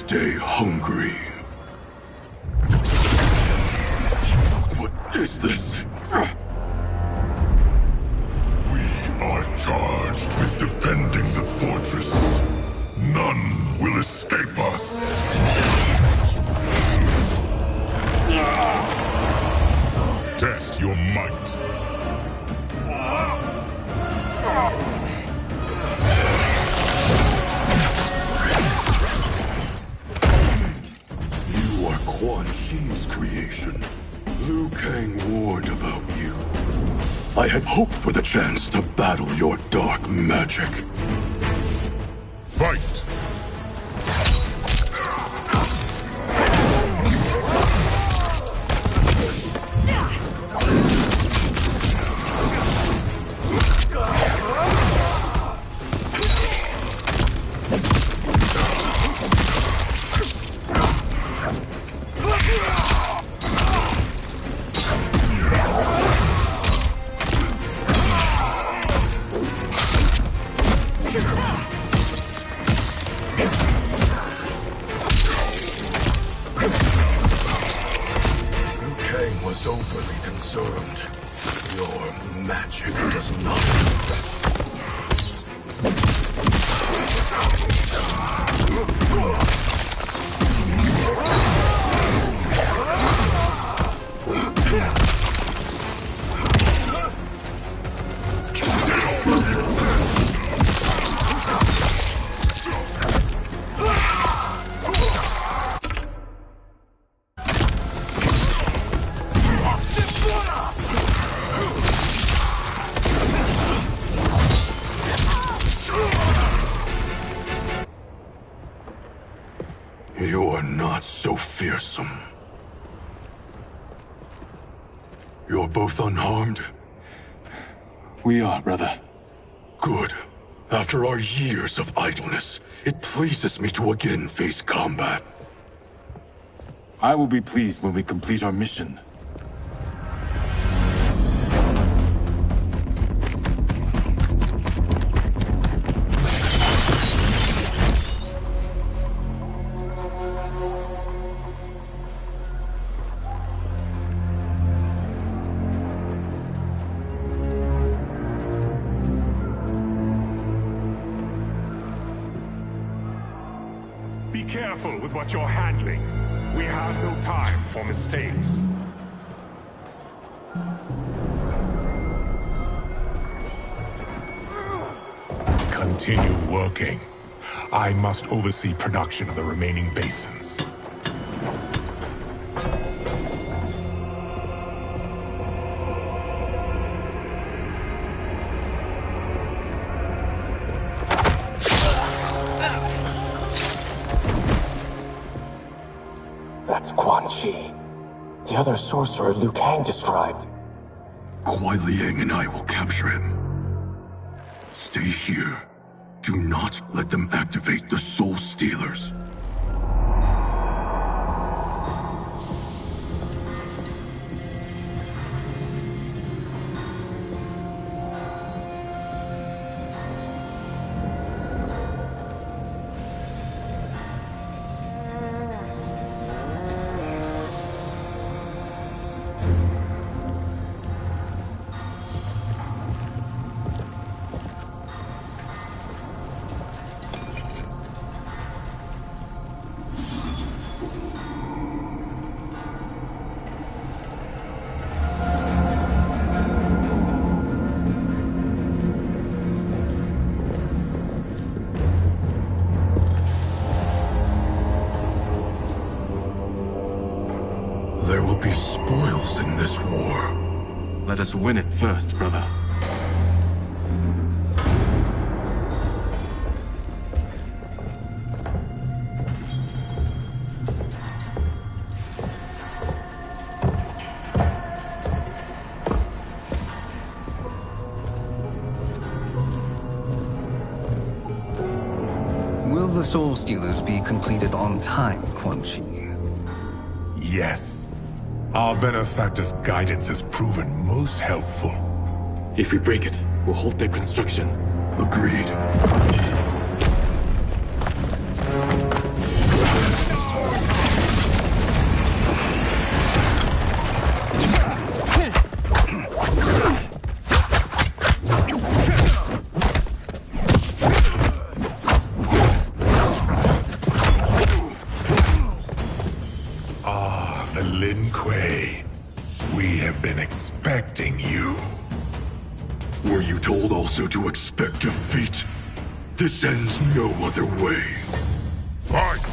Stay hungry. What is this? We are charged with defending the fortress. None will escape us. Test your might. Quan Chi's creation. Liu Kang warned about you. I had hoped for the chance to battle your dark magic. Fight! Overly concerned. Your magic does not impress. You're not so fearsome. You're both unharmed? We are, brother. Good. After our years of idleness, it pleases me to again face combat. I will be pleased when we complete our mission. Be careful with what you're handling. We have no time for mistakes. Continue working. I must oversee production of the remaining basins. That's Quan Chi. The other sorcerer Liu Kang described. Kuai Liang and I will capture him. Stay here. Do not let them activate the Soul Stealers. There will be spoils in this war. Let us win it first, brother. Will the Soul Stealers be completed on time, Quan Chi? Yes. Our benefactor's guidance has proven most helpful. If we break it, we'll halt their construction. Agreed. We have been expecting you. Were you told also to expect defeat? This ends no other way. Fight!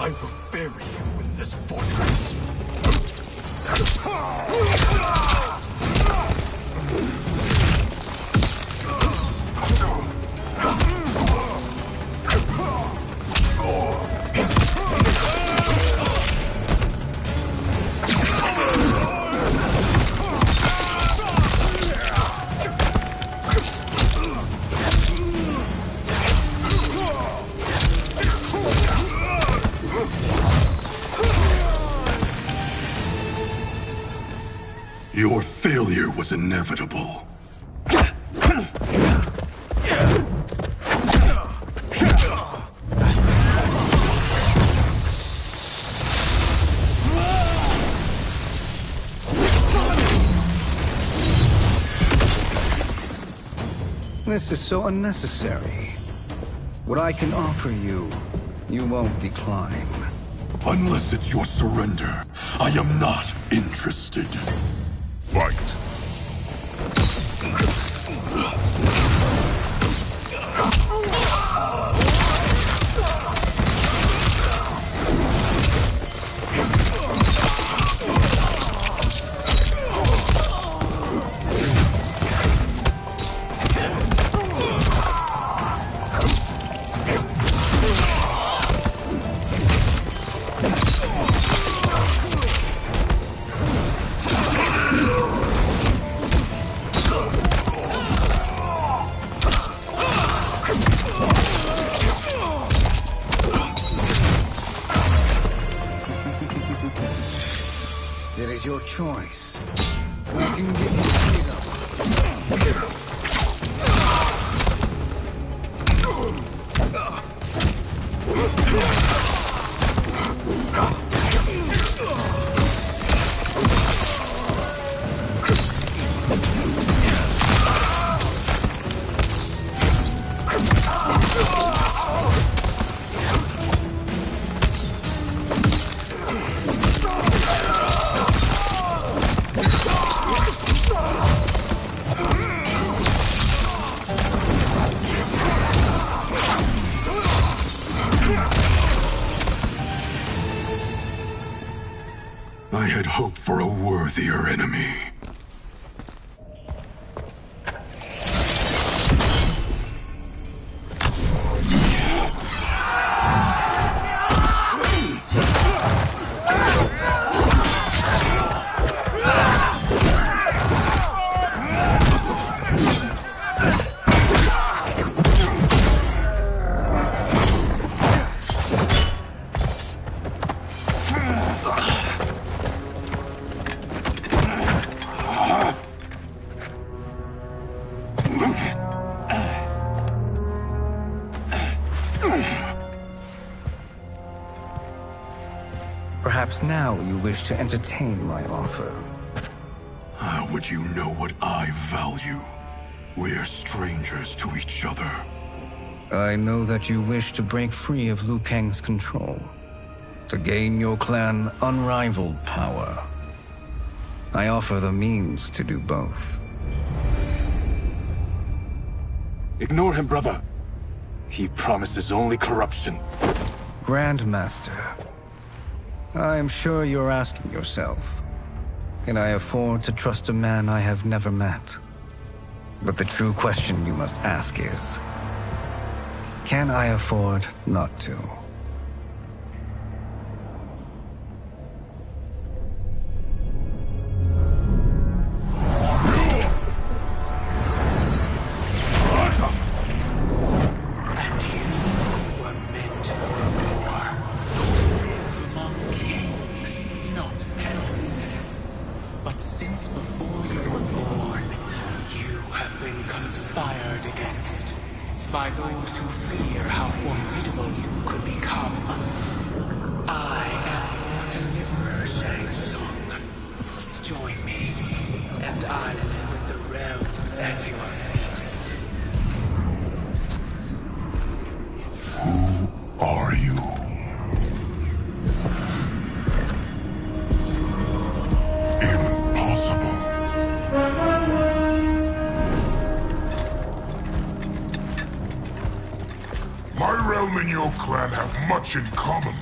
I will bury you in this fortress. Your failure was inevitable. This is so unnecessary. What I can offer you, you won't decline. Unless it's your surrender, I am not interested. Fight! It is your choice. We can give you freedom. I had hoped for a worthier enemy. Perhaps now you wish to entertain my offer. How would you know what I value? We're strangers to each other. I know that you wish to break free of Liu Kang's control, to gain your clan unrivaled power. I offer the means to do both. Ignore him, brother. He promises only corruption. Grandmaster, I am sure you're asking yourself, can I afford to trust a man I have never met? But the true question you must ask is, can I afford not to? By those who fear how formidable you could become. I am your deliverer, Shang Tsung. Join me, and I will put the realms at your feet. Who are you? Impossible. My realm and your clan have much in common.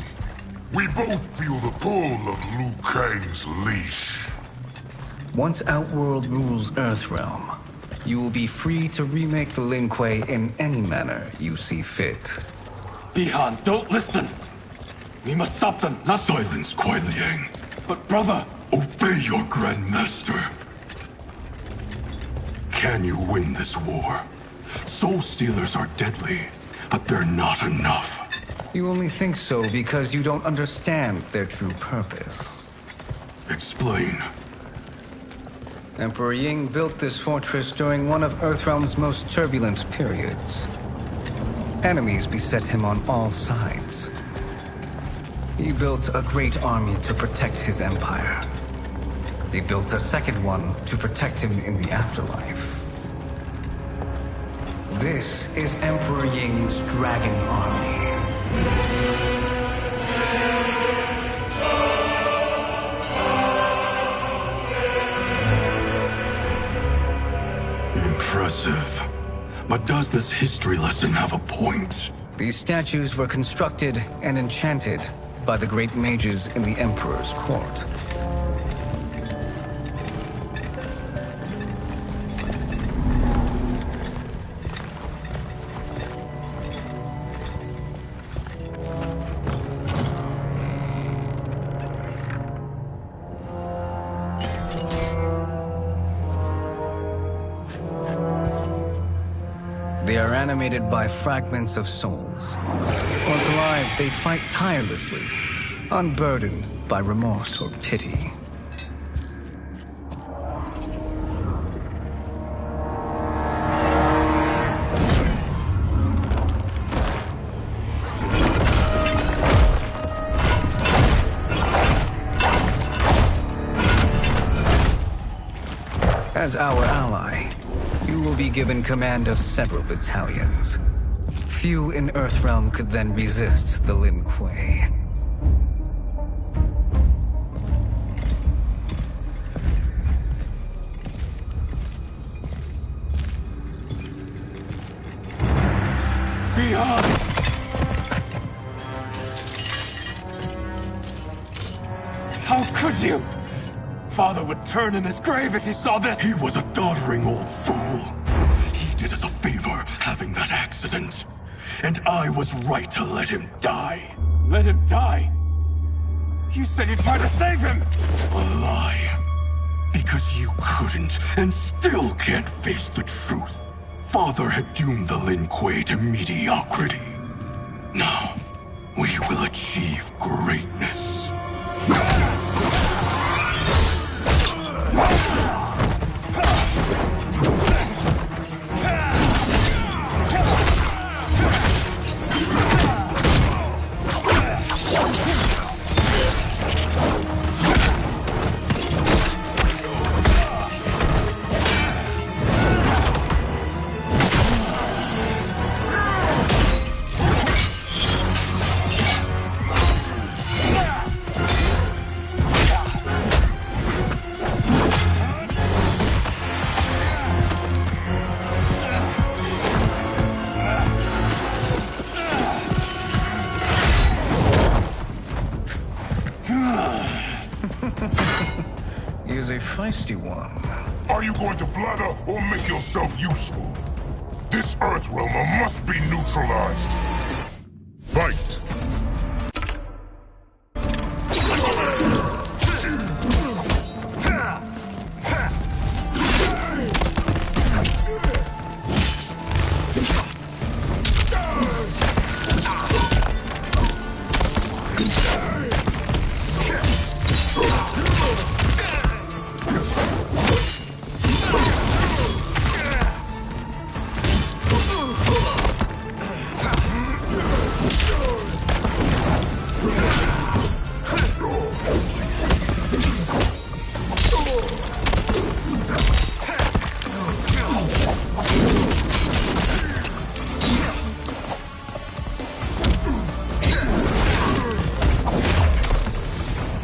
We both feel the pull of Liu Kang's leash. Once Outworld rules Earthrealm, you will be free to remake the Lin Kuei in any manner you see fit. Bihan, don't listen! We must stop them, not— Silence, Kuai Liang. But brother! Obey your Grandmaster. Can you win this war? Soul Stealers are deadly, but they're not enough. You only think so because you don't understand their true purpose. Explain. Emperor Ying built this fortress during one of Earthrealm's most turbulent periods. Enemies beset him on all sides. He built a great army to protect his empire. He built a second one to protect him in the afterlife. This is Emperor Ying's Dragon Army. Impressive. But does this history lesson have a point? These statues were constructed and enchanted by the great mages in the Emperor's court. They are animated by fragments of souls. Once alive, they fight tirelessly, unburdened by remorse or pity. As our ally, you will be given command of several battalions. Few in Earthrealm could then resist the Lin Kuei. How could you? Father would turn in his grave if he saw this! He was a doddering old fool. He did us a favor having that accident. And I was right to let him die. Let him die? You said you tried to save him! A lie. Because you couldn't, and still can't face the truth. Father had doomed the Lin Kuei to mediocrity. Now, we will achieve greatness. He's a feisty one. Are you going to blather or make yourself useful? This Earthrealmer must be neutralized. Fight!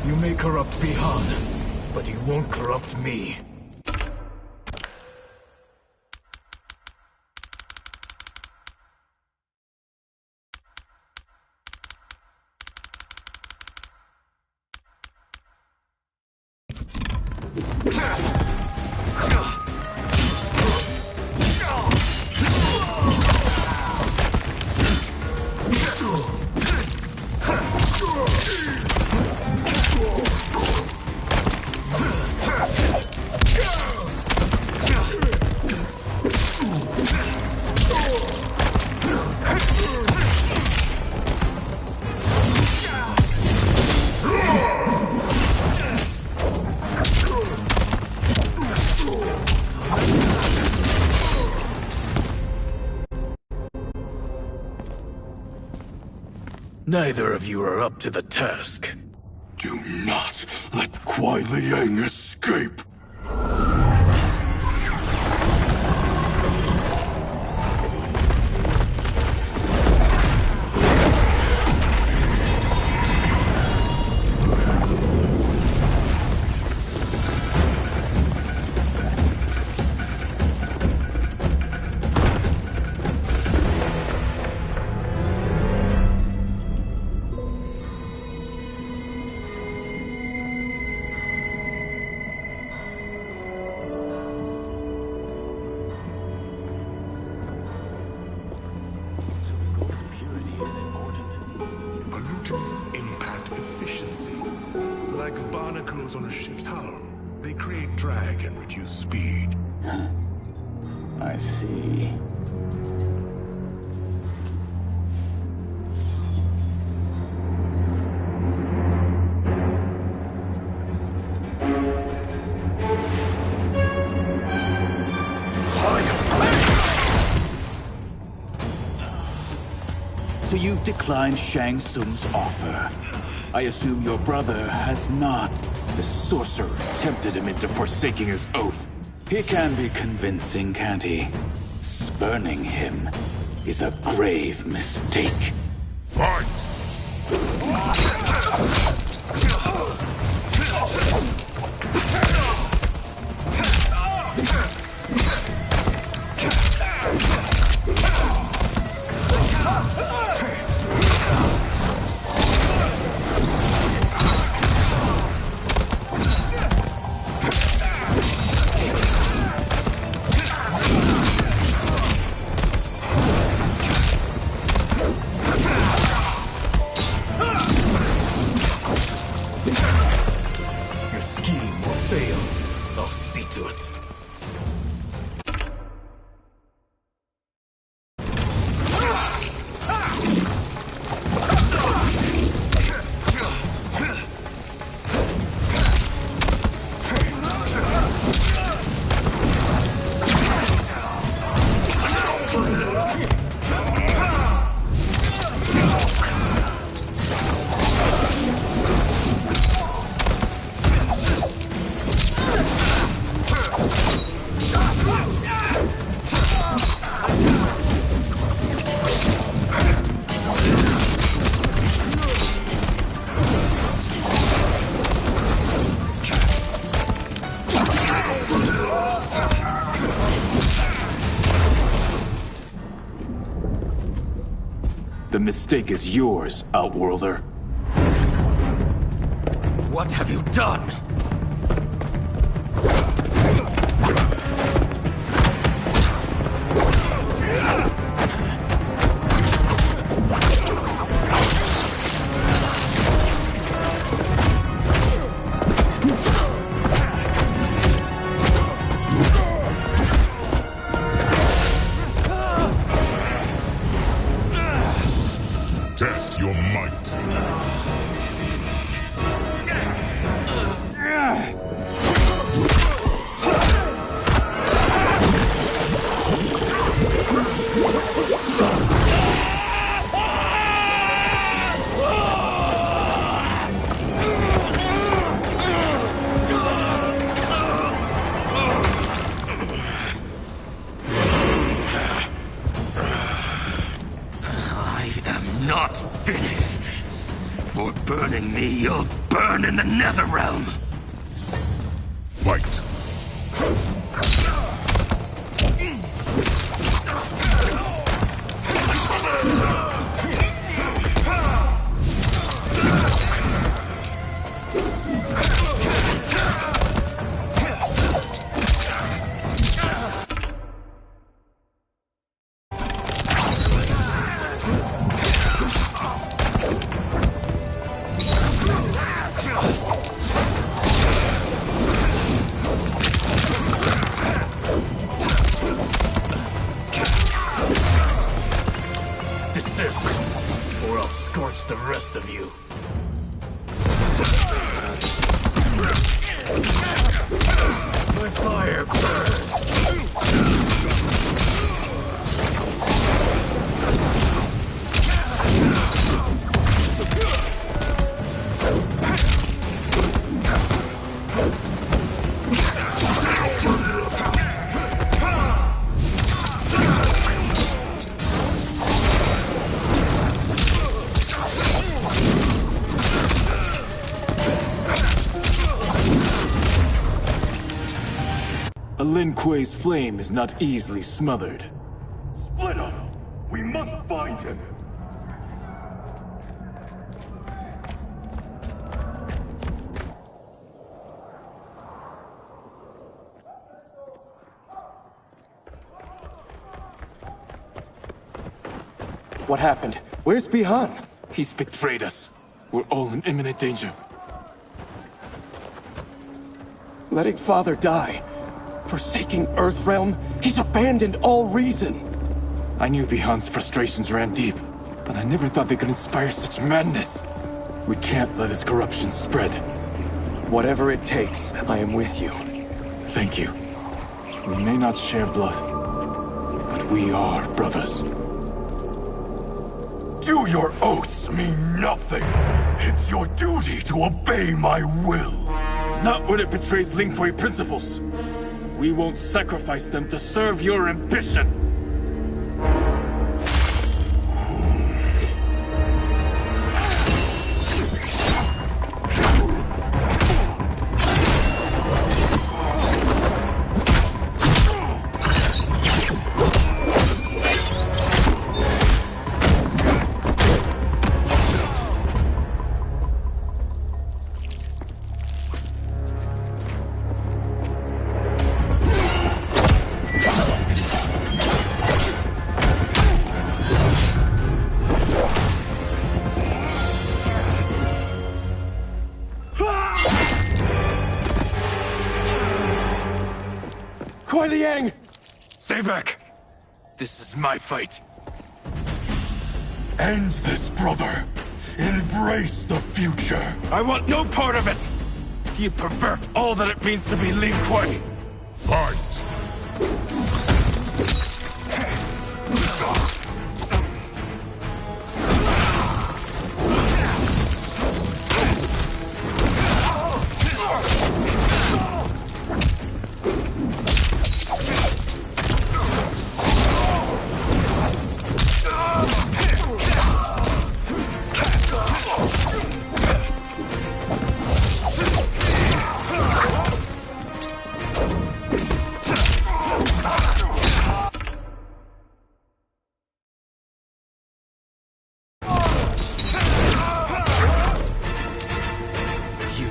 You may corrupt Bihan, but you won't corrupt me. Neither of you are up to the task. Do not let Kuai Liang escape. Pollutants impact efficiency. Like barnacles on a ship's hull. They create drag and reduce speed. I see. So you've declined Shang Tsung's offer. I assume your brother has not. The sorcerer tempted him into forsaking his oath. He can be convincing, can't he? Spurning him is a grave mistake. Fight! fail, I'll see to it. The mistake is yours, Outworlder. What have you done? Test your might. Not finished. For burning me, you'll burn in the Netherrealm. Fight. Desist, or I'll scorch the rest of you. My fire burns. A Lin Kuei's flame is not easily smothered. Split up! We must find him! What happened? Where's Bihan? He's betrayed us. We're all in imminent danger. Letting Father die. Forsaking Earthrealm, he's abandoned all reason. I knew Bihan's frustrations ran deep, but I never thought they could inspire such madness. We can't let his corruption spread. Whatever it takes, I am with you. Thank you. We may not share blood, but we are brothers. Do your oaths mean nothing? It's your duty to obey my will. Not when it betrays Lin Kuei principles. We won't sacrifice them to serve your ambition. Kuai Liang! Stay back! This is my fight. End this, brother. Embrace the future. I want no part of it! You pervert all that it means to be Lin Kuei! Fight!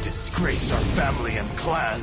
Disgrace our family and clan.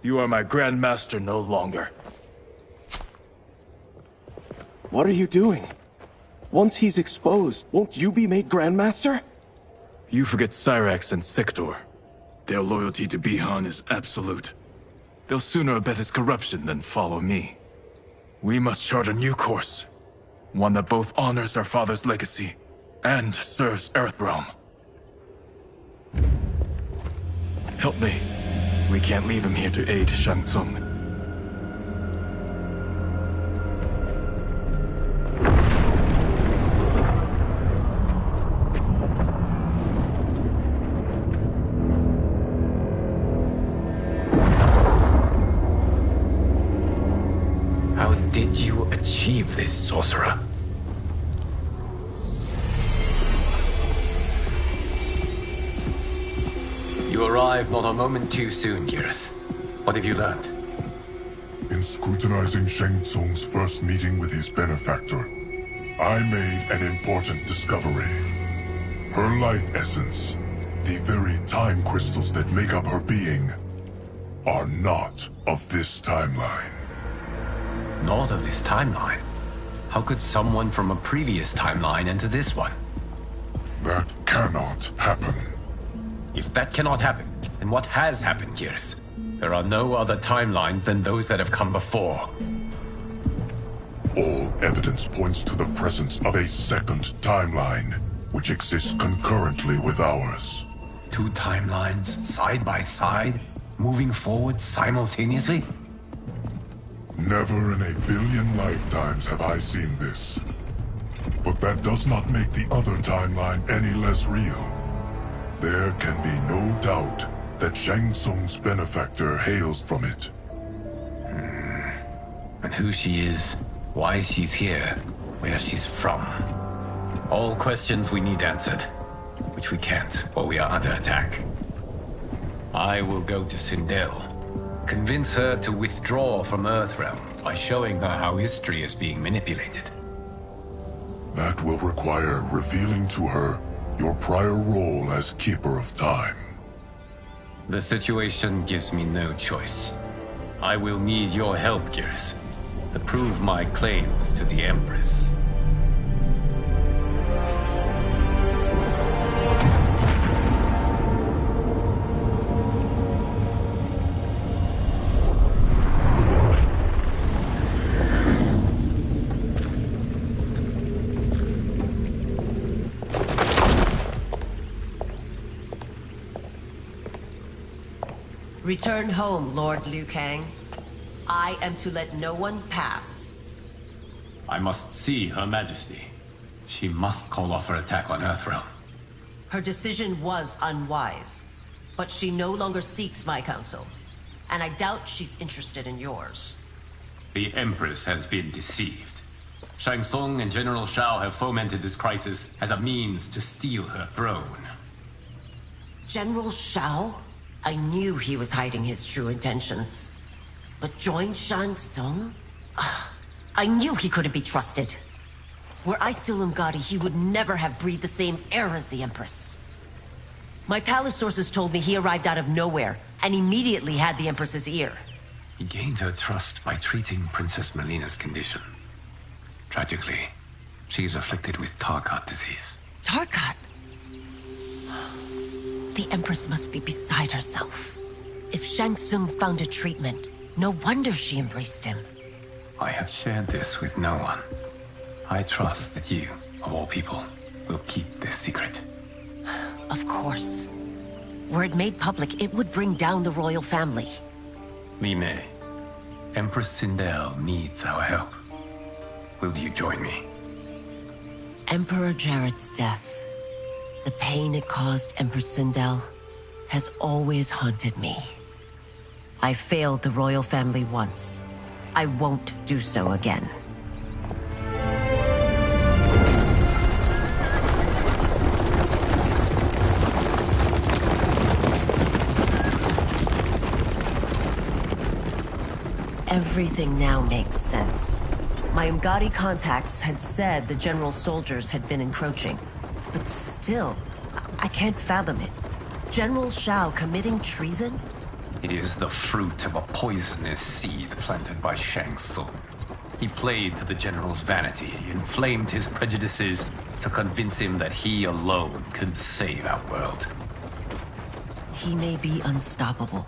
You are my Grandmaster no longer. What are you doing? Once he's exposed, won't you be made Grandmaster? You forget Cyrax and Sector. Their loyalty to Bihan is absolute. They'll sooner abet his corruption than follow me. We must chart a new course. One that both honors our father's legacy and serves Earthrealm. Help me. We can't leave him here to aid Shang Tsung. How did you achieve this, sorcerer? You arrived not a moment too soon, Geras. What have you learned? In scrutinizing Shang Tsung's first meeting with his benefactor, I made an important discovery. Her life essence, the very time crystals that make up her being, are not of this timeline. Not of this timeline? How could someone from a previous timeline enter this one? That cannot happen. If that cannot happen, then what has happened, Geras? There are no other timelines than those that have come before. All evidence points to the presence of a second timeline, which exists concurrently with ours. Two timelines, side by side, moving forward simultaneously? Never in a billion lifetimes have I seen this. But that does not make the other timeline any less real. There can be no doubt that Shang Tsung's benefactor hails from it. And who she is, why she's here, where she's from. All questions we need answered, which we can't while we are under attack. I will go to Sindel, convince her to withdraw from Earthrealm by showing her how history is being manipulated. That will require revealing to her your prior role as Keeper of Time. The situation gives me no choice. I will need your help, Geras, to prove my claims to the Empress. Return home, Lord Liu Kang. I am to let no one pass. I must see Her Majesty. She must call off her attack on Earthrealm. Her decision was unwise, but she no longer seeks my counsel, and I doubt she's interested in yours. The Empress has been deceived. Shang Tsung and General Shao have fomented this crisis as a means to steal her throne. General Shao? I knew he was hiding his true intentions. But join Shang Tsung? I knew he couldn't be trusted. Were I still Umgadi, he would never have breathed the same air as the Empress. My palace sources told me he arrived out of nowhere, and immediately had the Empress's ear. He gained her trust by treating Princess Melina's condition. Tragically, she is afflicted with Tarkat disease. Tarkat? The Empress must be beside herself. If Shang Tsung found a treatment, no wonder she embraced him. I have shared this with no one. I trust that you, of all people, will keep this secret. Of course. Were it made public, it would bring down the royal family. Li Mei, Empress Sindel needs our help. Will you join me? Emperor Jared's death, the pain it caused Empress Sindel, has always haunted me. I failed the royal family once. I won't do so again. Everything now makes sense. My Umgadi contacts had said the general's soldiers had been encroaching. But still, I can't fathom it. General Shao committing treason? It is the fruit of a poisonous seed planted by Shang Tsung. He played to the general's vanity, inflamed his prejudices to convince him that he alone could save our world. He may be unstoppable.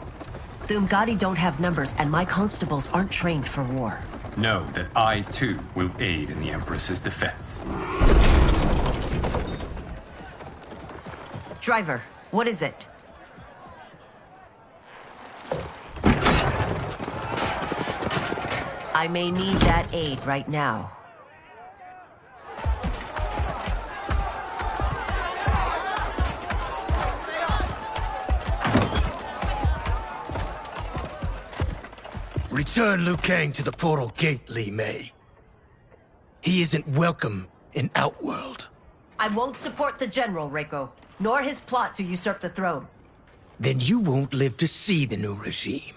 The Umgadi don't have numbers, and my constables aren't trained for war. Know that I, too, will aid in the Empress's defense. Driver, what is it? I may need that aid right now. Return Liu Kang to the portal gate, Li Mei. He isn't welcome in Outworld. I won't support the General, Reiko, nor his plot to usurp the throne. Then you won't live to see the new regime.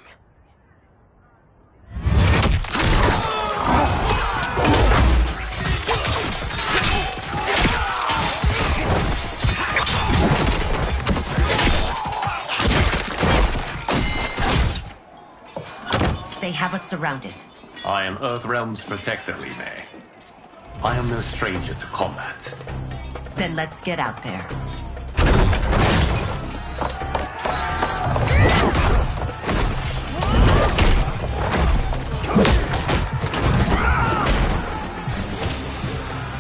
They have us surrounded. I am Earthrealm's protector, Li Mei. I am no stranger to combat. Then let's get out there.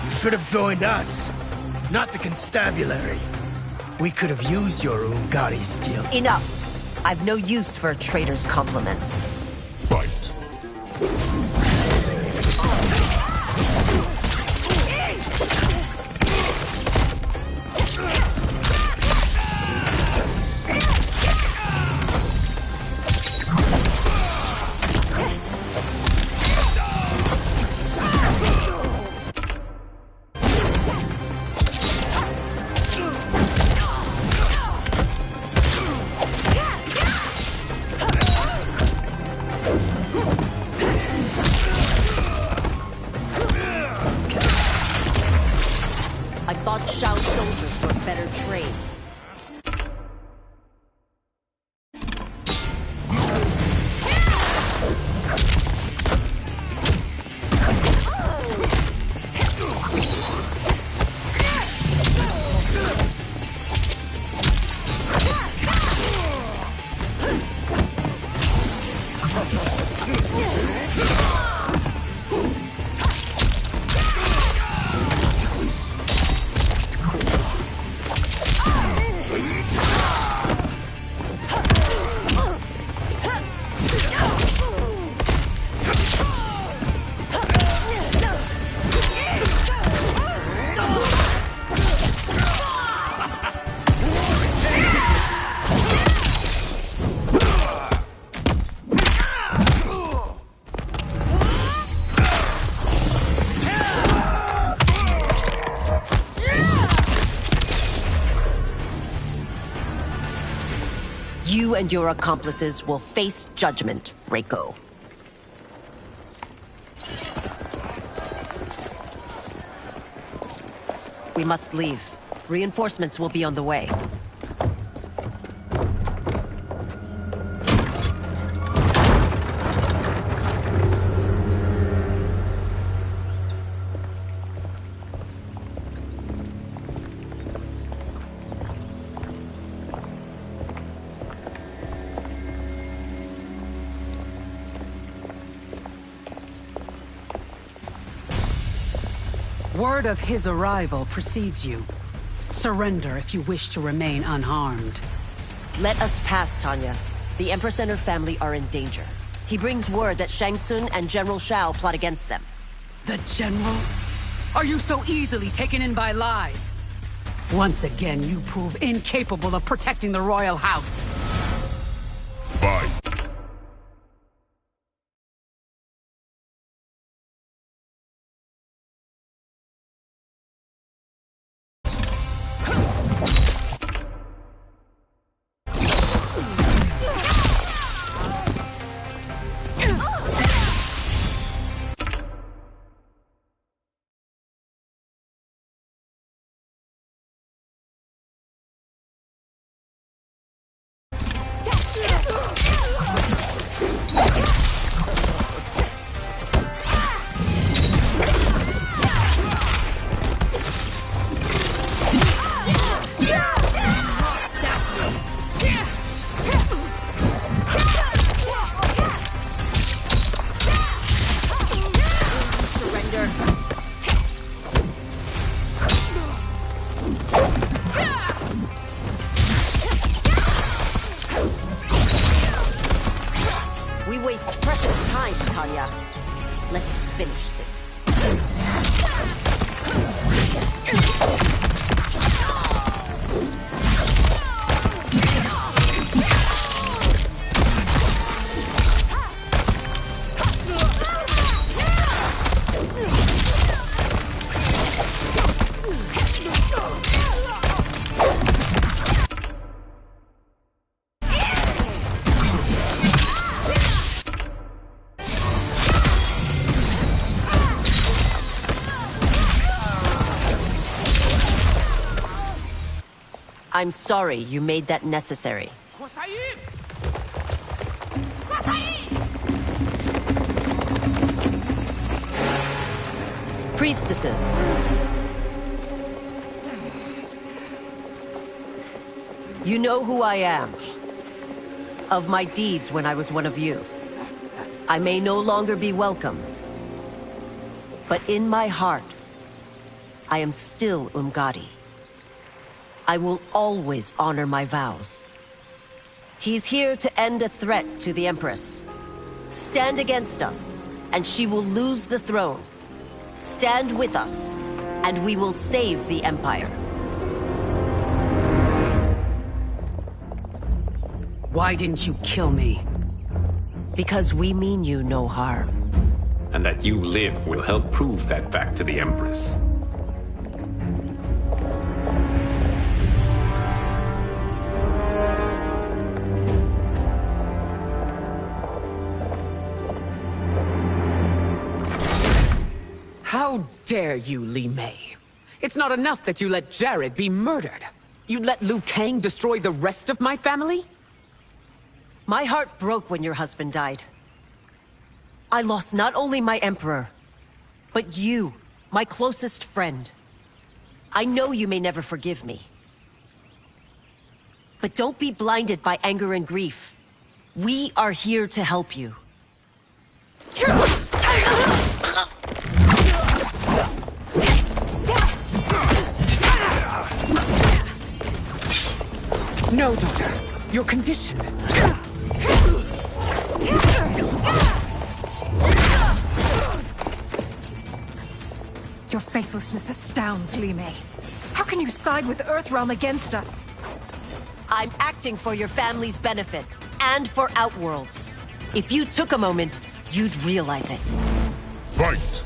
You should have joined us, not the constabulary. We could have used your Umgadi skills. Enough! I've no use for a traitor's compliments. Fight. I thought Shao's soldiers were better trained. and your accomplices will face judgment, Reiko. We must leave. Reinforcements will be on the way. Word of his arrival precedes you. Surrender if you wish to remain unharmed. Let us pass, Tanya. The Empress and her family are in danger. He brings word that Shang Tsung and General Shao plot against them. The General? Are you so easily taken in by lies? Once again, you prove incapable of protecting the royal house. Fight! We waste precious time, Tanya. Let's finish this. I'm sorry you made that necessary. Priestesses. You know who I am. Of my deeds when I was one of you. I may no longer be welcome. But in my heart, I am still Umgadi. I will always honor my vows. He's here to end a threat to the Empress. Stand against us, and she will lose the throne. Stand with us, and we will save the Empire. Why didn't you kill me? Because we mean you no harm. And that you live will help prove that fact to the Empress. How dare you, Li Mei? It's not enough that you let Jared be murdered. You'd let Liu Kang destroy the rest of my family? My heart broke when your husband died. I lost not only my emperor, but you, my closest friend. I know you may never forgive me. But don't be blinded by anger and grief. We are here to help you. No, daughter. Your condition. Your faithlessness astounds, Li Mei. How can you side with Earthrealm against us? I'm acting for your family's benefit, and for Outworld's. If you took a moment, you'd realize it. Fight!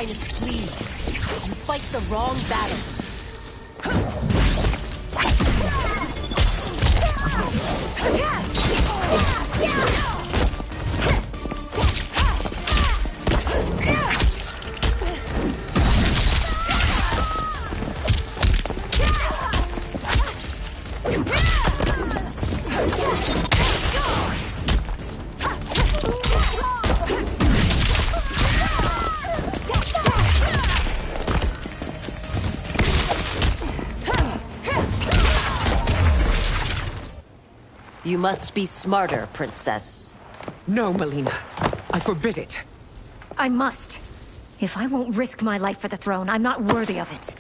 Highness, please. You fight the wrong battle. You must be smarter, Princess. No, Melina. I forbid it. I must. If I won't risk my life for the throne, I'm not worthy of it.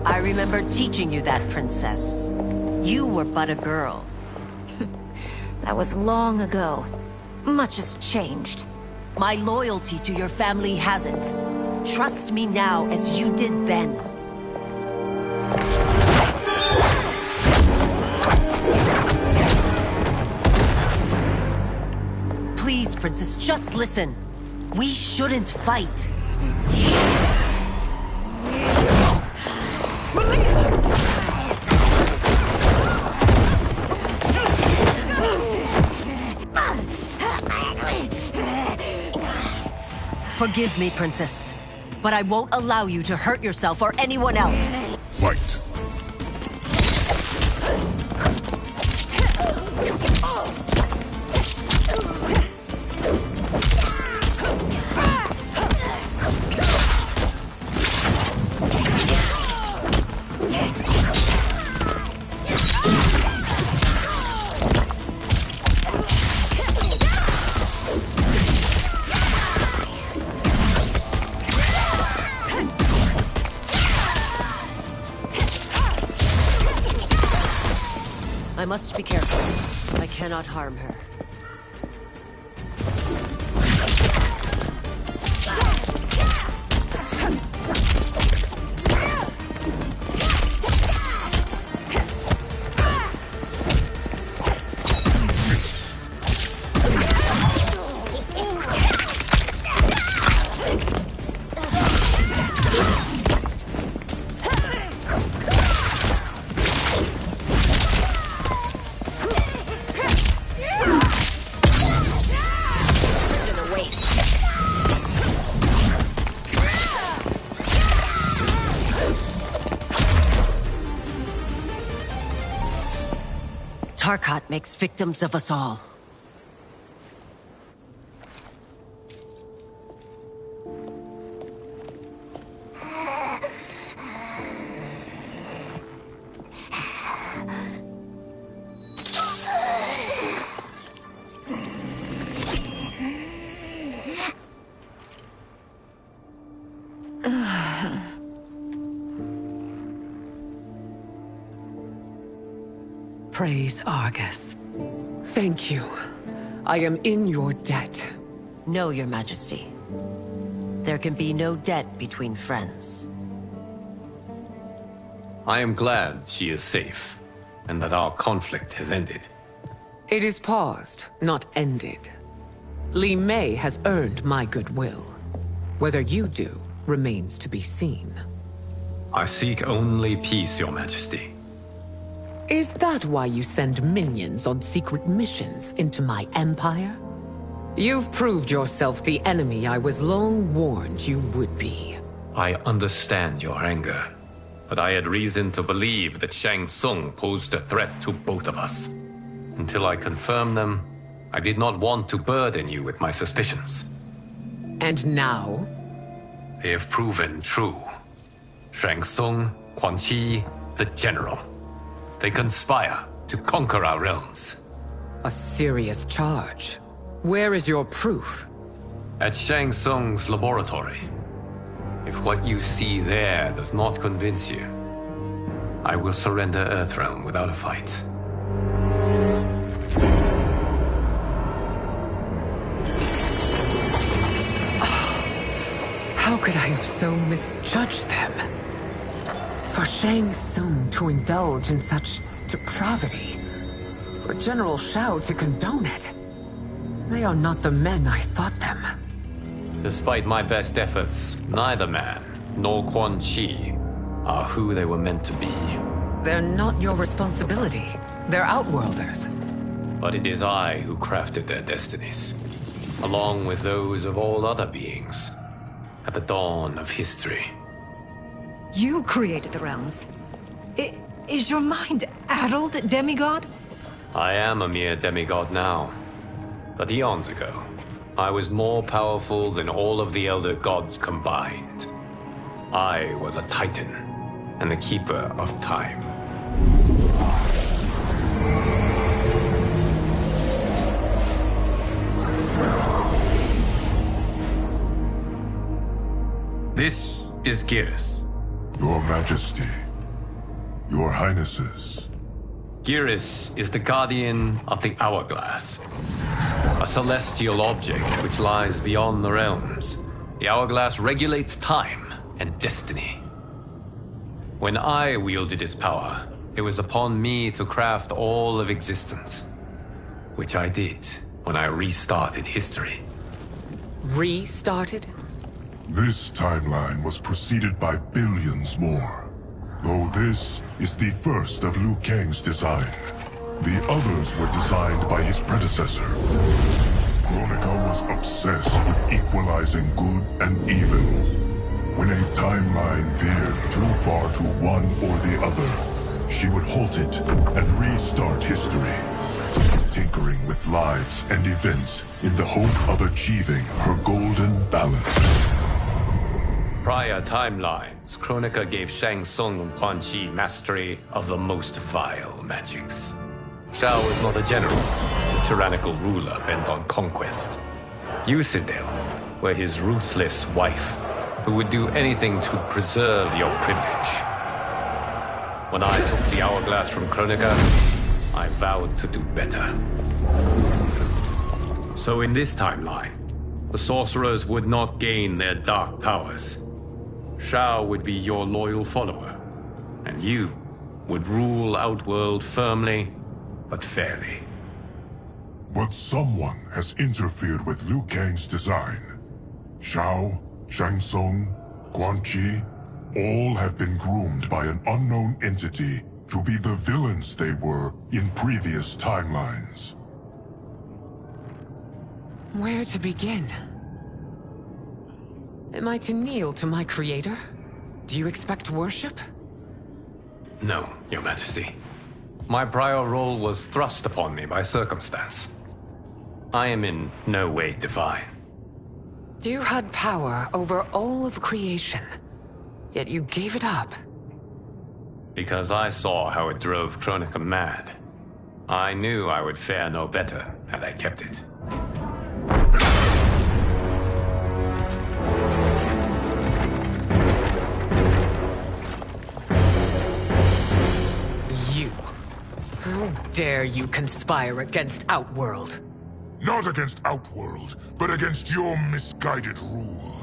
I remember teaching you that, Princess. You were but a girl. That was long ago. Much has changed. My loyalty to your family hasn't. Trust me now as you did then. Please, Princess, just listen. We shouldn't fight. Forgive me, Princess, but I won't allow you to hurt yourself or anyone else. Fight. I must be careful. I cannot harm her. Tarkat makes victims of us all. Praise Argus. Thank you. I am in your debt. No, Your Majesty. There can be no debt between friends. I am glad she is safe, and that our conflict has ended. It is paused, not ended. Li Mei has earned my goodwill. Whether you do remains to be seen. I seek only peace, Your Majesty. Is that why you send minions on secret missions into my empire? You've proved yourself the enemy I was long warned you would be. I understand your anger, but I had reason to believe that Shang Tsung posed a threat to both of us. Until I confirmed them, I did not want to burden you with my suspicions. And now? They have proven true. Shang Tsung, Quan Chi, the General. They conspire to conquer our realms. A serious charge. Where is your proof? At Shang Tsung's laboratory. If what you see there does not convince you, I will surrender Earthrealm without a fight. How could I have so misjudged them? For Shang Tsung to indulge in such depravity, for General Shao to condone it, they are not the men I thought them. Despite my best efforts, neither man nor Quan Chi are who they were meant to be. They're not your responsibility. They're Outworlders. But it is I who crafted their destinies, along with those of all other beings, at the dawn of history. You created the realms. Is your mind addled, demigod? I am a mere demigod now. But eons ago, I was more powerful than all of the Elder Gods combined. I was a Titan, and the Keeper of Time. This is Geras. Your Majesty. Your Highnesses. Geras is the guardian of the Hourglass, a celestial object which lies beyond the realms. The Hourglass regulates time and destiny. When I wielded its power, it was upon me to craft all of existence, which I did when I restarted history. Restarted? This timeline was preceded by billions more. Though this is the first of Liu Kang's design, the others were designed by his predecessor. Kronika was obsessed with equalizing good and evil. When a timeline veered too far to one or the other, she would halt it and restart history, tinkering with lives and events in the hope of achieving her golden balance. Prior timelines, Kronika gave Shang Tsung and Quan Chi mastery of the most vile magics. Shao was not a general, a tyrannical ruler bent on conquest. Yusidel were his ruthless wife, who would do anything to preserve your privilege. When I took the Hourglass from Kronika, I vowed to do better. So in this timeline, the sorcerers would not gain their dark powers. Shao would be your loyal follower, and you would rule Outworld firmly, but fairly. But someone has interfered with Liu Kang's design. Shao, Shang Tsung, Quan Chi, all have been groomed by an unknown entity to be the villains they were in previous timelines. Where to begin? Am I to kneel to my creator? Do you expect worship? No, Your Majesty. My prior role was thrust upon me by circumstance. I am in no way divine. You had power over all of creation, yet you gave it up. Because I saw how it drove Kronika mad. I knew I would fare no better had I kept it. How dare you conspire against Outworld? Not against Outworld, but against your misguided rule.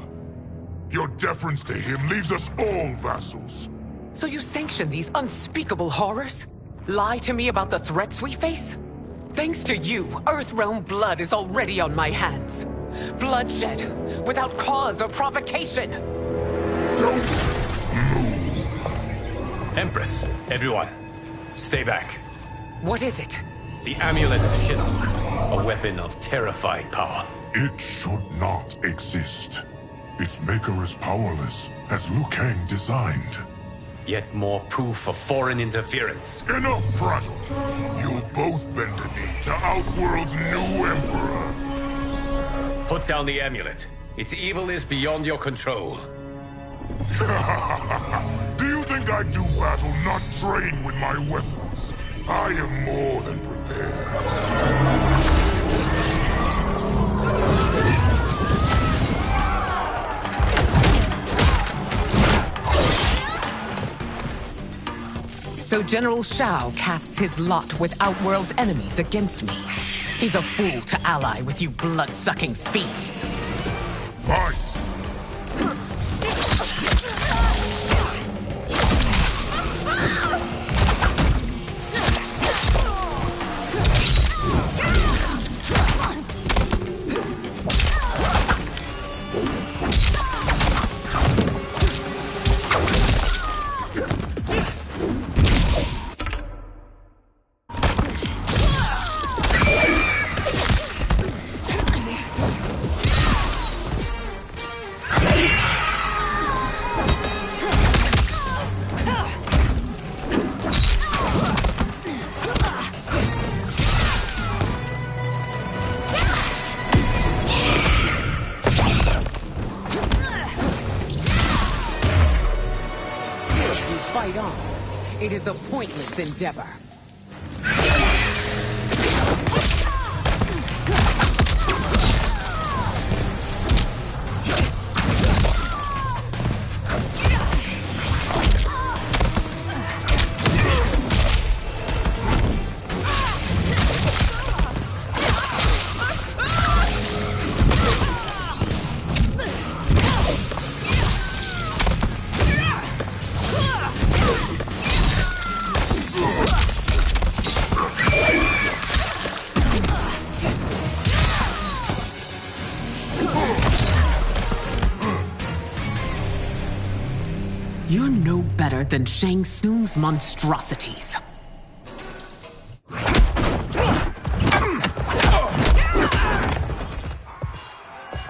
Your deference to him leaves us all vassals. So you sanction these unspeakable horrors? Lie to me about the threats we face? Thanks to you, Earthrealm blood is already on my hands. Bloodshed, without cause or provocation. Don't move. Empress, everyone, stay back. What is it? The Amulet of Shinnok, a weapon of terrifying power. It should not exist. Its maker is powerless, as Liu Kang designed. Yet more proof of foreign interference. Enough prattle! You both bend a knee to Outworld's new emperor. Put down the amulet. Its evil is beyond your control. Do you think I do battle not trained with my weapons? I am more than prepared. So General Shao casts his lot with Outworld's enemies against me. He's a fool to ally with you blood-sucking fiends. Fight! It is a pointless endeavor. You're no better than Shang Tsung's monstrosities.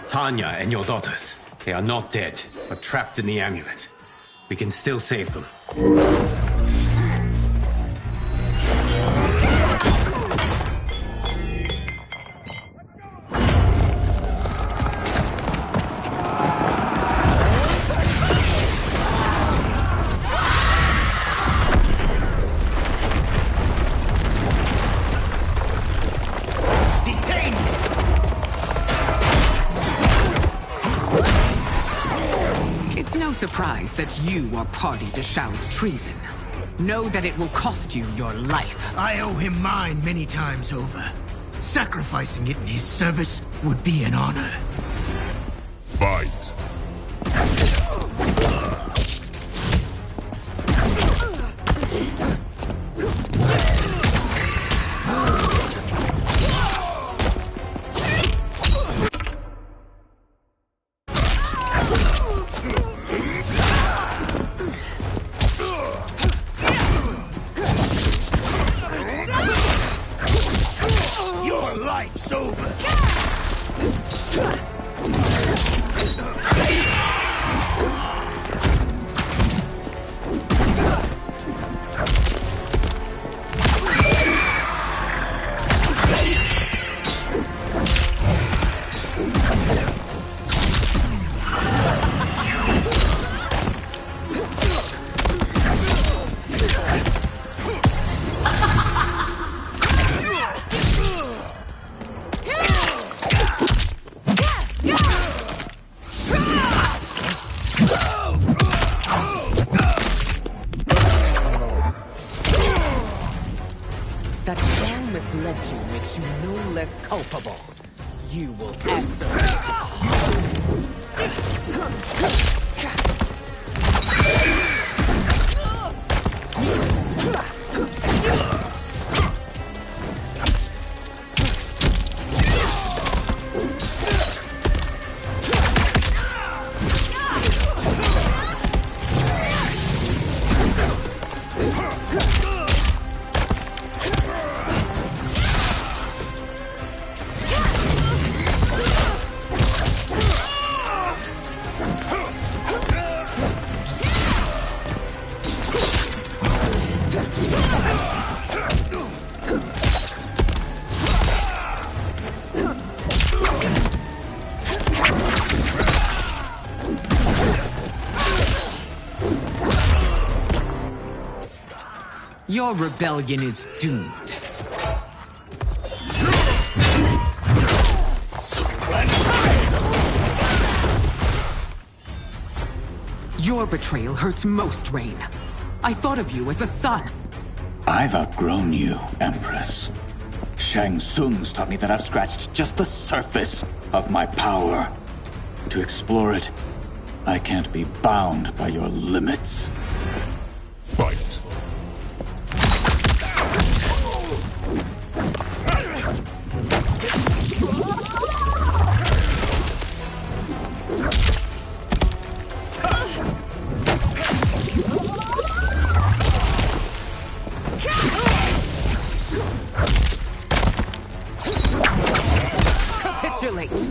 Tanya and your daughters, they are not dead, but trapped in the amulet. We can still save them. It's no surprise that you are party to Shao's treason. Know that it will cost you your life. I owe him mine many times over. Sacrificing it in his service would be an honor. Fight. Your life's over. That Shang misled you makes you no less culpable. You will answer. Your rebellion is doomed. Your betrayal hurts most, Rain. I thought of you as a son. I've outgrown you, Empress. Shang Tsung's taught me that I've scratched just the surface of my power. To explore it, I can't be bound by your limits. Fight. Capitulate!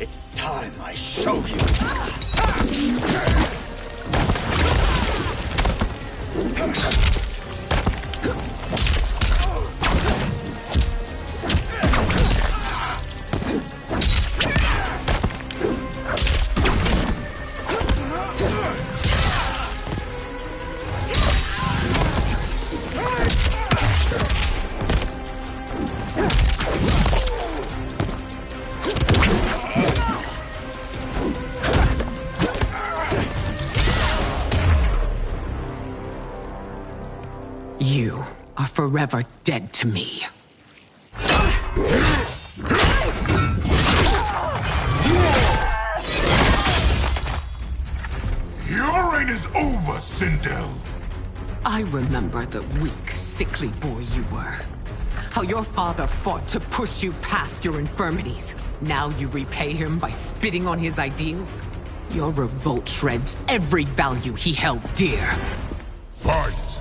It's time I show you. You are forever dead to me. Your reign is over, Sindel. I remember the weak, sickly boy you were. How your father fought to push you past your infirmities. Now you repay him by spitting on his ideals? Your revolt shreds every value he held dear. Fight!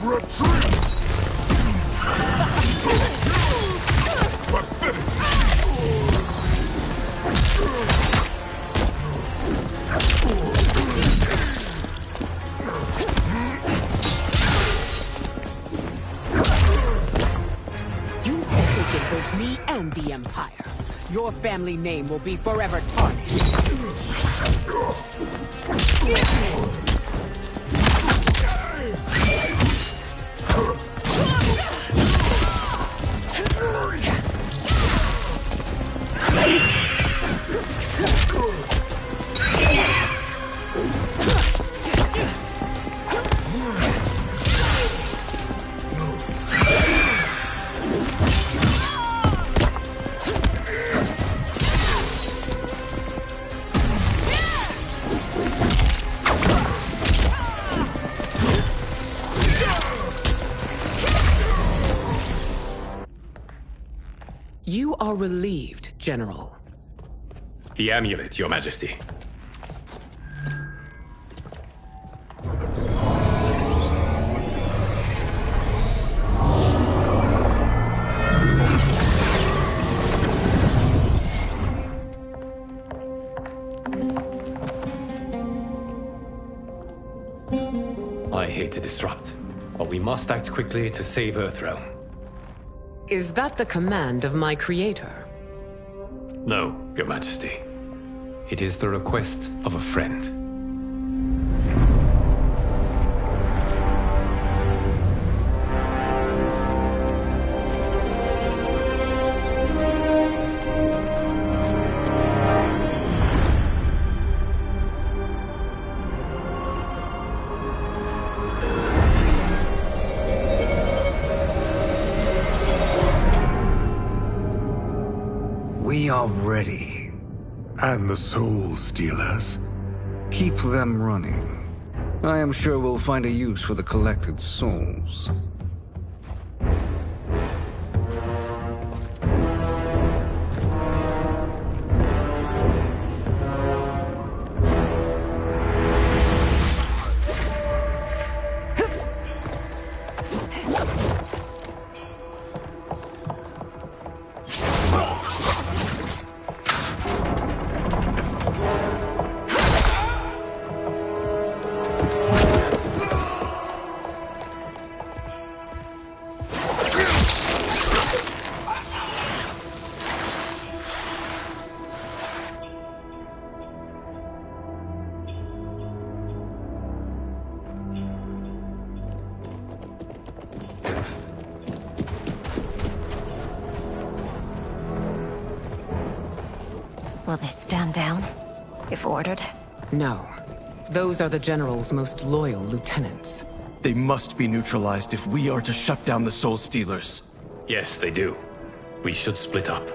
Retreat! You've forsaken both me and the Empire. Your family name will be forever tarnished. You are relieved, General. The amulet, Your Majesty. I hate to disrupt, but we must act quickly to save Earthrealm. Is that the command of my creator? No, Your Majesty. It is the request of a friend. We are ready. And the Soul Stealers? Keep them running. I am sure we'll find a use for the collected souls. Will they stand down, if ordered? No. Those are the General's most loyal lieutenants. They must be neutralized if we are to shut down the Soul Stealers. Yes, they do. We should split up.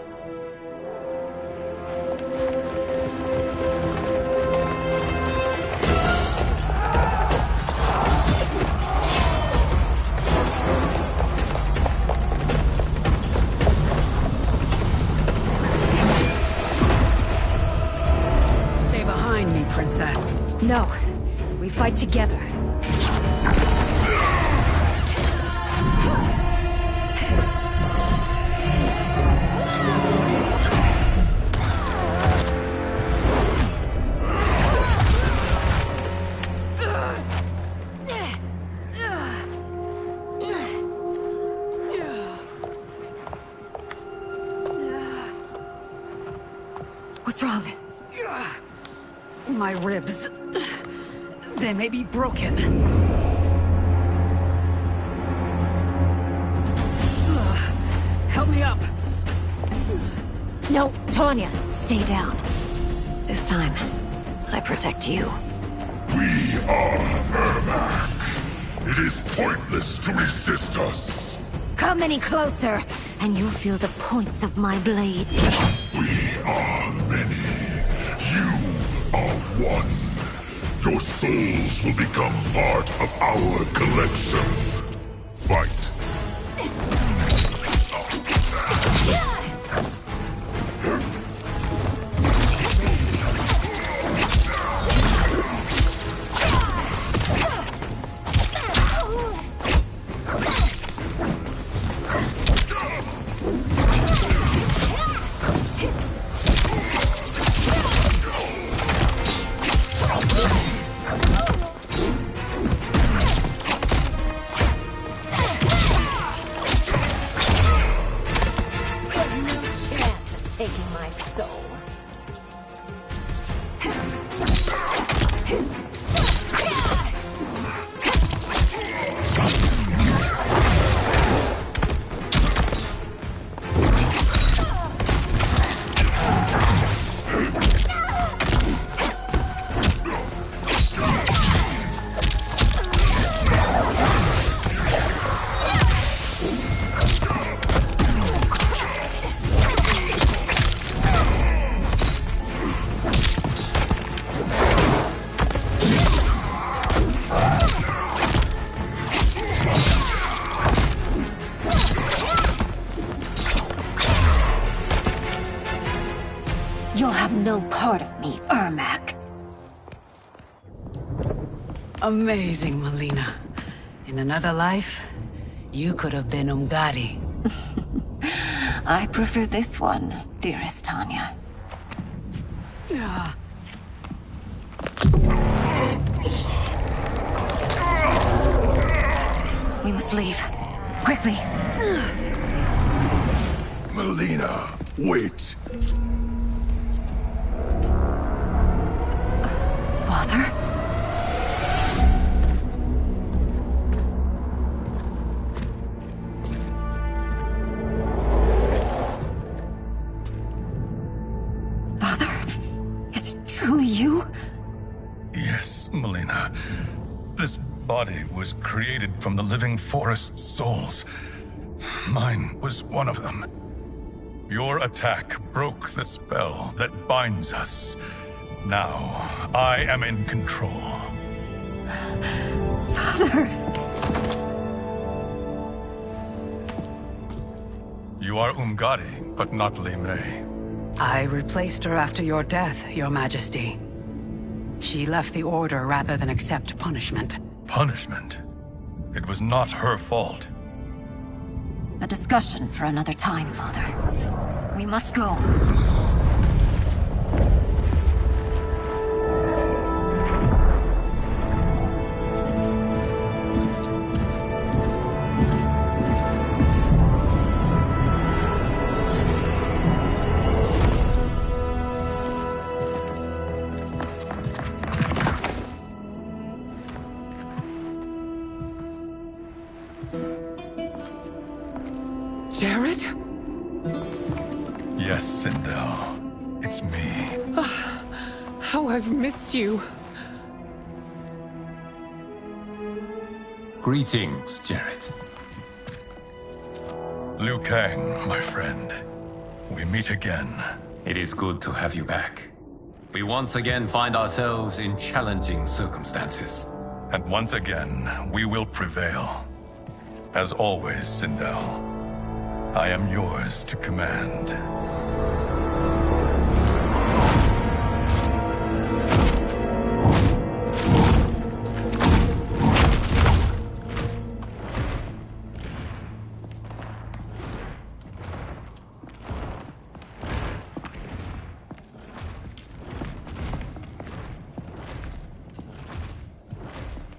Stay behind me, Princess. No. We fight together. What's wrong? My ribs. They may be broken. Help me up. No, Tanya, stay down. This time, I protect you. We are Ermac. It is pointless to resist us. Come any closer, and you'll feel the points of my blades. We are many. You are one. Your souls will become part of our collection. Fight. Taking my soul. You'll have no part of me, Ermac. Amazing, Melina. In another life, you could have been Umgadi. I prefer this one, dearest Tanya. We must leave. Quickly. Melina, wait. Father? Father? Is it truly you? Yes, Melina. This body was created from the living forest's souls. Mine was one of them. Your attack broke the spell that binds us. Now, I am in control. Father! You are Umgadi, but not Li Mei. I replaced her after your death, Your Majesty. She left the Order rather than accept punishment. Punishment? It was not her fault. A discussion for another time, Father. We must go. Yes, Sindel. It's me. How I've missed you. Greetings, Jarrett. Liu Kang, my friend. We meet again. It is good to have you back. We once again find ourselves in challenging circumstances. And once again, we will prevail. As always, Sindel, I am yours to command.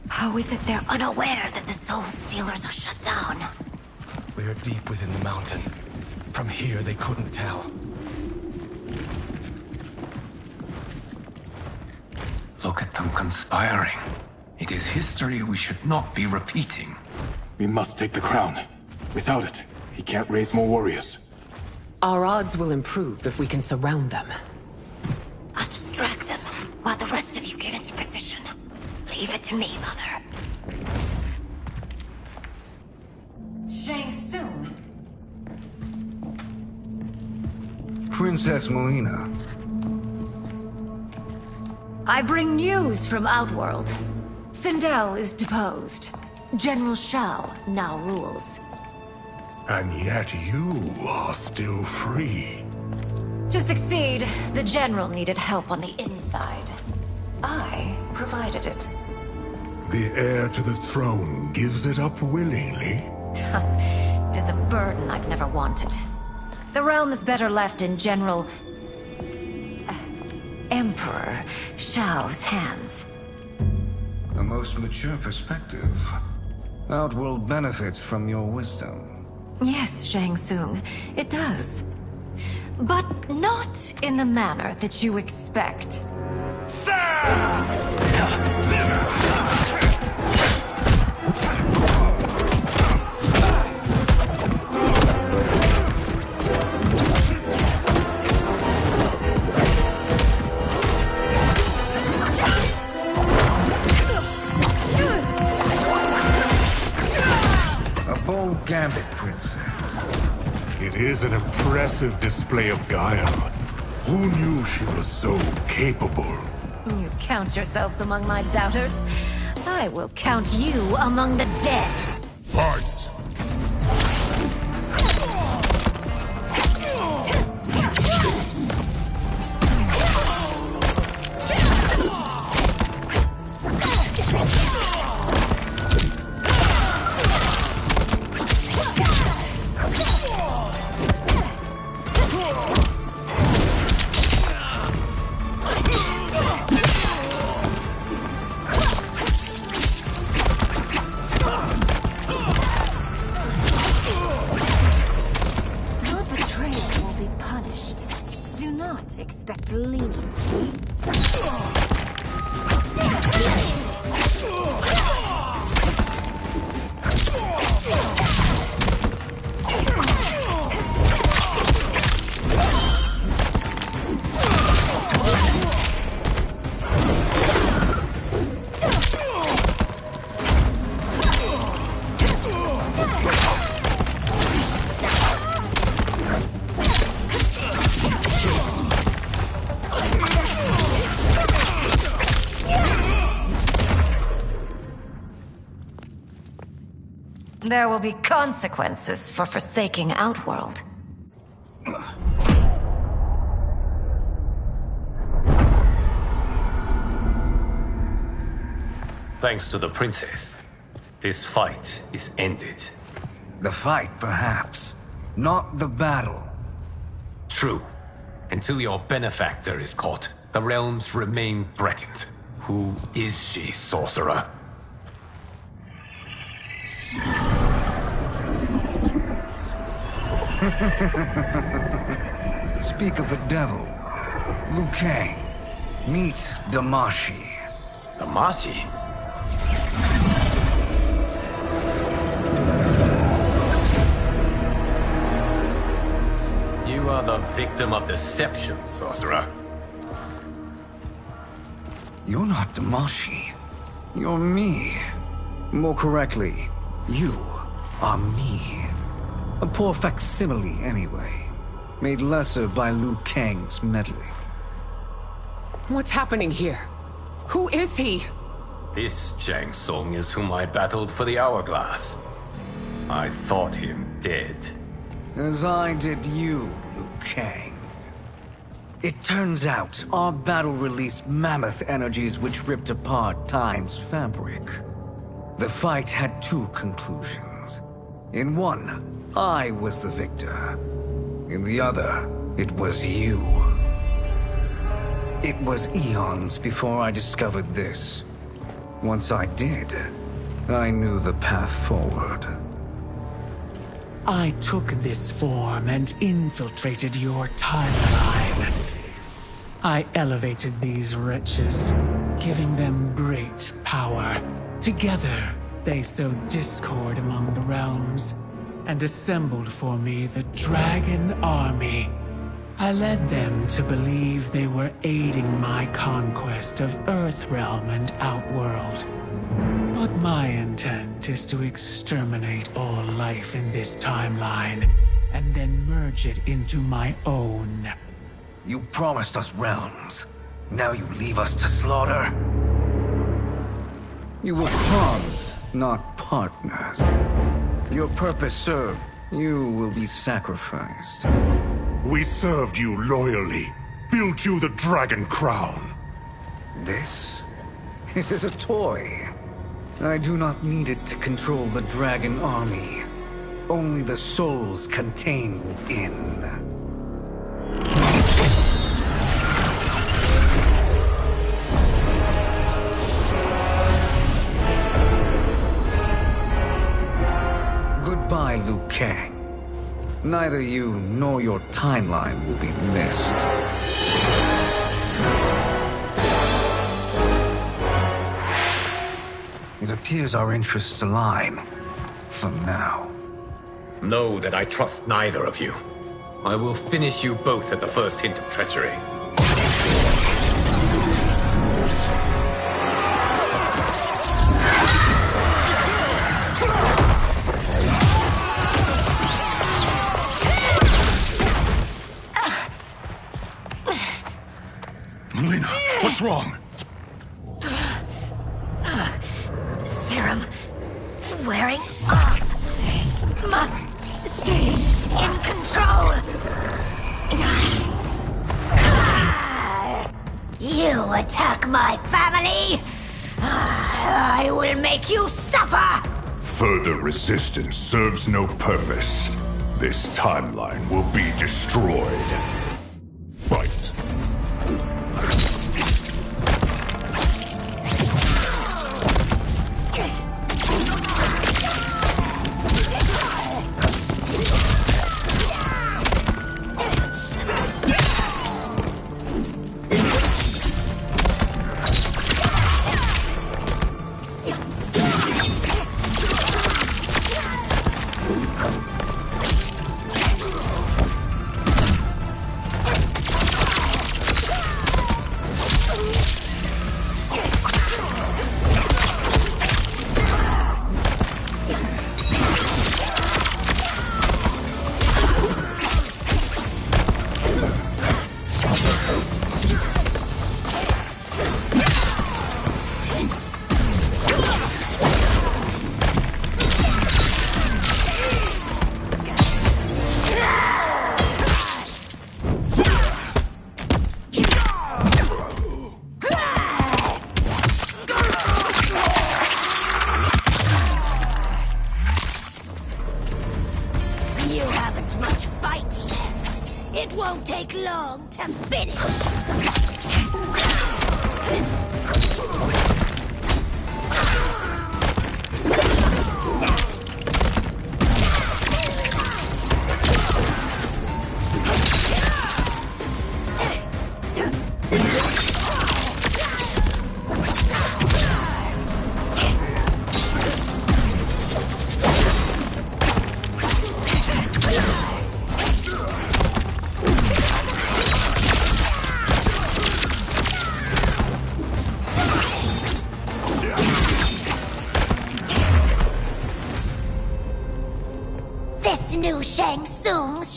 How is it they're unaware that the Soul Stealers are shut down? We are deep within the mountain. From here, they couldn't tell. Look at them conspiring. It is history we should not be repeating. We must take the crown. Without it, he can't raise more warriors. Our odds will improve if we can surround them. I'll distract them while the rest of you get into position. Leave it to me, Mother. Shang Tsung. Princess Melina. I bring news from Outworld. Sindel is deposed. General Shao now rules. And yet you are still free. To succeed, the General needed help on the inside. I provided it. The heir to the throne gives it up willingly. It is a burden I've never wanted. The realm is better left in General... Emperor Shao's hands. A most mature perspective. Outworld benefits from your wisdom. Yes, Shang Tsung, it does. But not in the manner that you expect. A bold gambit, Princess. It is an impressive display of guile. Who knew she was so capable? You count yourselves among my doubters. I will count you among the dead. Fight! Expect leniency. There will be consequences for forsaking Outworld. Thanks to the princess, this fight is ended. The fight, perhaps. Not the battle. True. Until your benefactor is caught, the realms remain threatened. Who is she, sorcerer? Speak of the devil. Liu Kang. Meet Damashi. Damashi? You You are the victim of deception, sorcerer. You're not Damashi. You're me. More correctly, you are me. A poor facsimile, anyway. Made lesser by Liu Kang's meddling. What's happening here? Who is he? This Shang Tsung is whom I battled for the Hourglass. I thought him dead. As I did you, Liu Kang. It turns out our battle released mammoth energies which ripped apart time's fabric. The fight had two conclusions. In one, I was the victor. In the other, it was you. It was eons before I discovered this. Once I did, I knew the path forward. I took this form and infiltrated your timeline. I elevated these wretches, giving them great power. Together, they sowed discord among the realms, and assembled for me the Dragon Army. I led them to believe they were aiding my conquest of Earthrealm and Outworld. But my intent is to exterminate all life in this timeline, and then merge it into my own. You promised us realms. Now you leave us to slaughter? You were pawns, not partners. Your purpose served. You will be sacrificed. We served you loyally, built you the Dragon Crown. This? It is a toy. I do not need it to control the Dragon Army. Only the souls contained within. Goodbye, Liu Kang. Neither you nor your timeline will be missed. It appears our interests align. For now. Know that I trust neither of you. I will finish you both at the first hint of treachery. Melina, what's wrong? Serum wearing off. Must stay in control. You attack my family. I will make you suffer. Further resistance serves no purpose. This timeline will be destroyed. Fight.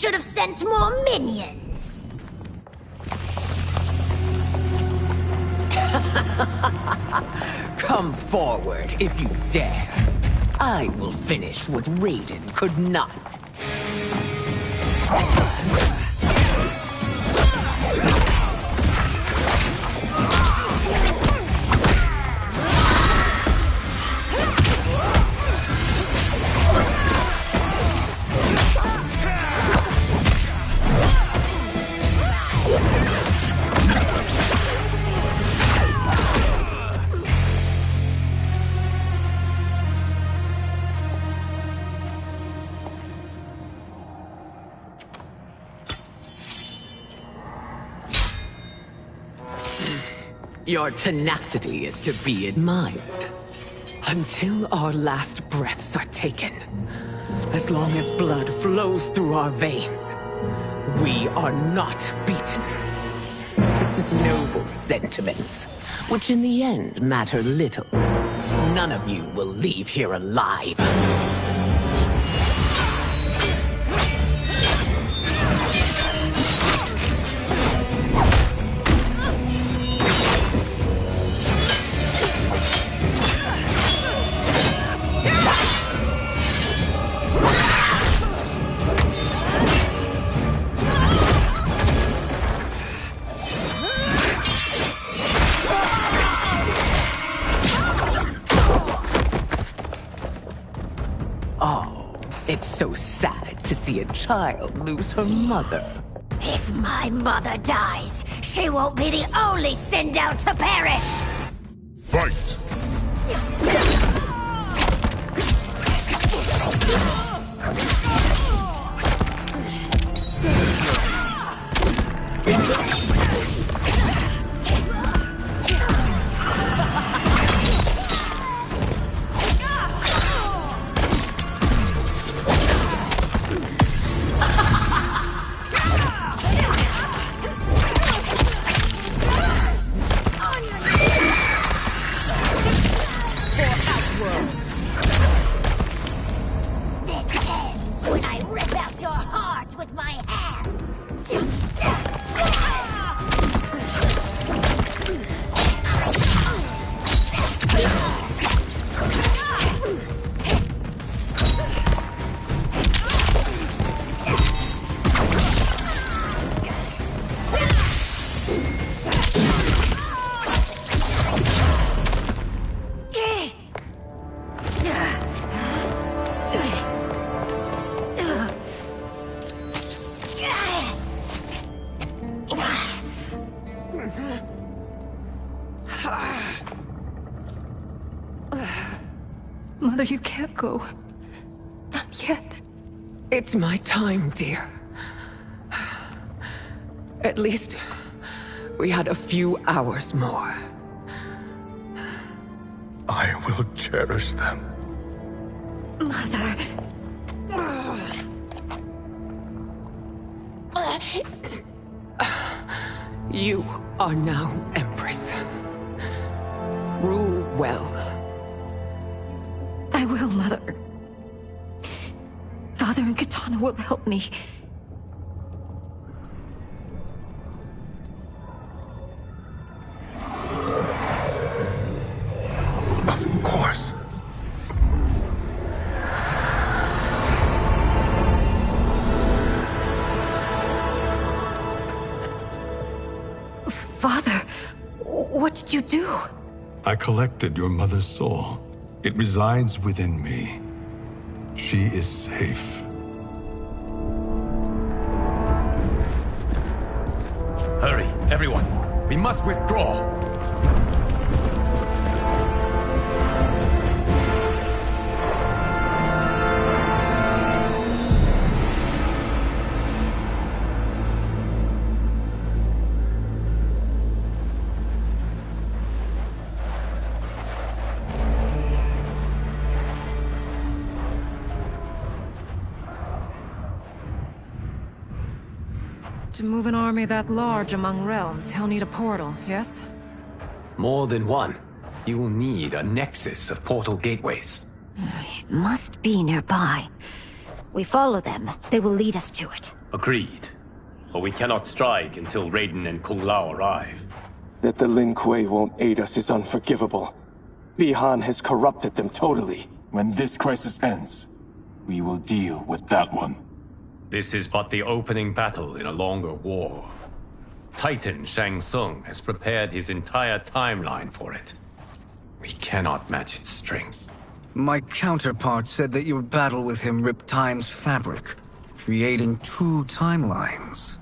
should have sent more minions. Come forward if you dare. I will finish what Raiden could not. Your tenacity is to be admired. Until our last breaths are taken, as long as blood flows through our veins, we are not beaten. Noble sentiments, which in the end matter little. None of you will leave here alive. It's so sad to see a child lose her mother. If my mother dies, she won't be the only sinned out to perish! Fight! Mother, you can't go. Not yet. It's my time, dear. At least, we had a few hours more. I will cherish them. Mother. You are now Empress. Rule well. I will, Mother. Father and Katana will help me. Of course. Father, what did you do? I collected your mother's soul. It resides within me. She is safe. Hurry, everyone. We must withdraw. To move an army that large among realms, he'll need a portal, yes? More than one. You will need a nexus of portal gateways. It must be nearby. We follow them, they will lead us to it. Agreed. But we cannot strike until Raiden and Kung Lao arrive. That the Lin Kuei won't aid us is unforgivable. Bihan has corrupted them totally. When this crisis ends, we will deal with that one. This is but the opening battle in a longer war. Titan Shang Tsung has prepared his entire timeline for it. We cannot match its strength. My counterpart said that your battle with him ripped time's fabric, creating 2 timelines.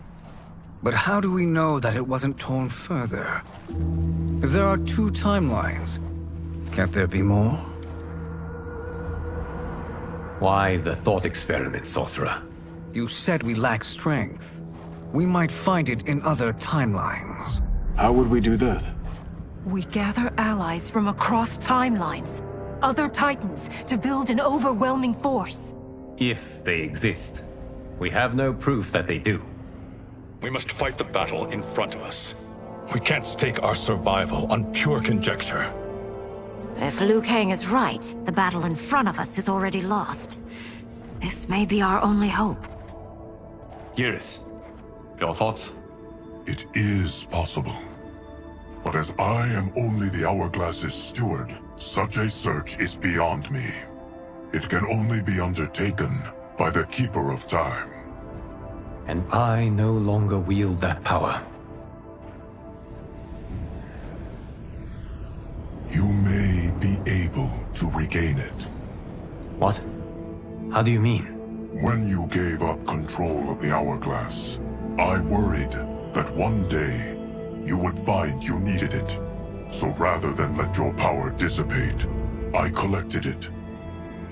But how do we know that it wasn't torn further? If there are 2 timelines, can't there be more? Why the thought experiment, Sorcerer? You said we lack strength. We might find it in other timelines. How would we do that? We gather allies from across timelines, other Titans, to build an overwhelming force. If they exist. We have no proof that they do. We must fight the battle in front of us. We can't stake our survival on pure conjecture. If Liu Kang is right, the battle in front of us is already lost. This may be our only hope. Geras, your thoughts? It is possible. But as I am only the Hourglass's steward, such a search is beyond me. It can only be undertaken by the Keeper of Time. And I no longer wield that power. You may be able to regain it. What? How do you mean? When you gave up control of the Hourglass, I worried that one day you would find you needed it. So rather than let your power dissipate, I collected it.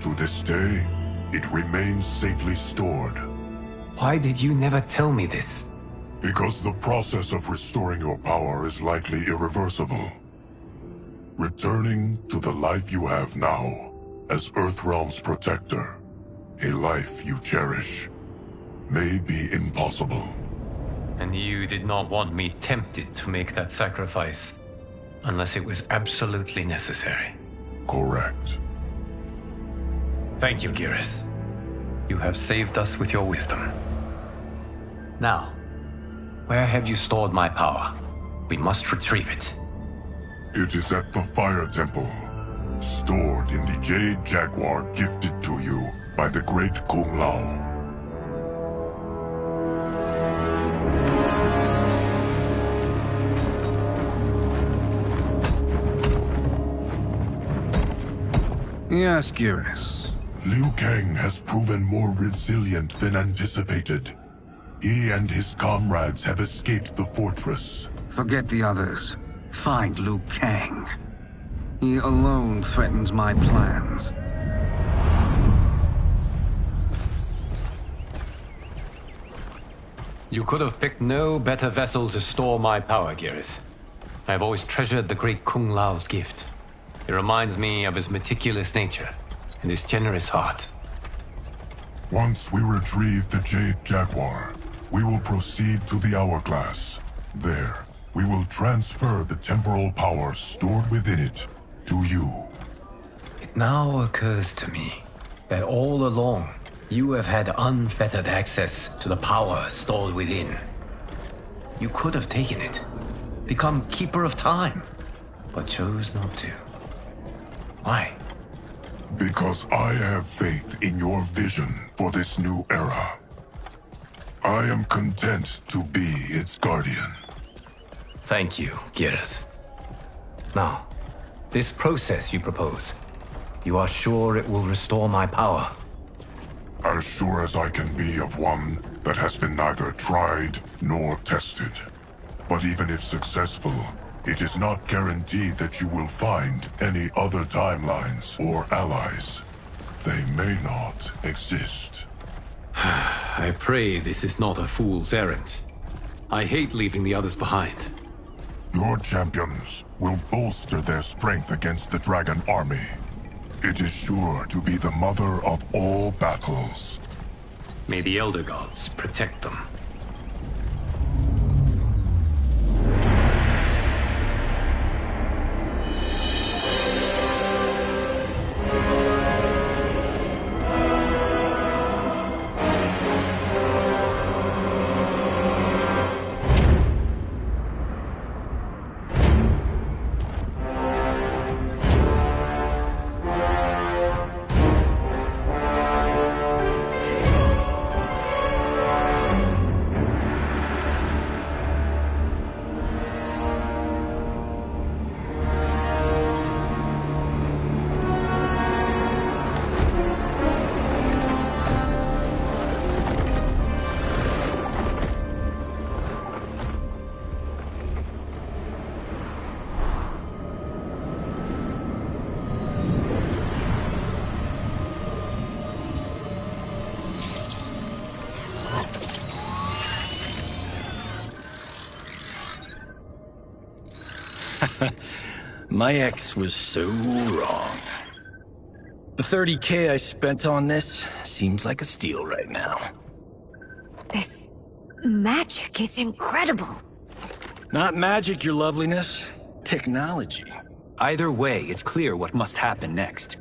To this day, it remains safely stored. Why did you never tell me this? Because the process of restoring your power is likely irreversible. Returning to the life you have now, as Earthrealm's protector, a life you cherish, may be impossible. And you did not want me tempted to make that sacrifice, unless it was absolutely necessary. Correct. Thank you, Geras. You have saved us with your wisdom. Now, where have you stored my power? We must retrieve it. It is at the Fire Temple, stored in the Jade Jaguar gifted to you by the great Kung Lao. Yes, Geras. Liu Kang has proven more resilient than anticipated. He and his comrades have escaped the fortress. Forget the others. Find Liu Kang. He alone threatens my plans. You could have picked no better vessel to store my power, Geras. I have always treasured the great Kung Lao's gift. It reminds me of his meticulous nature and his generous heart. Once we retrieve the Jade Jaguar, we will proceed to the Hourglass. There, we will transfer the temporal power stored within it to you. It now occurs to me that all along, you have had unfettered access to the power stored within. You could have taken it, become Keeper of Time, but chose not to. Why? Because I have faith in your vision for this new era. I am content to be its guardian. Thank you, Geras. Now, this process you propose, you are sure it will restore my power? As sure as I can be of one that has been neither tried nor tested. But even if successful, it is not guaranteed that you will find any other timelines or allies. They may not exist. I pray this is not a fool's errand. I hate leaving the others behind. Your champions will bolster their strength against the Dragon Army. It is sure to be the mother of all battles. May the Elder Gods protect them. My ex was so wrong. The 30K I spent on this seems like a steal right now. This magic is incredible. Not magic, your loveliness. Technology. Either way, it's clear what must happen next.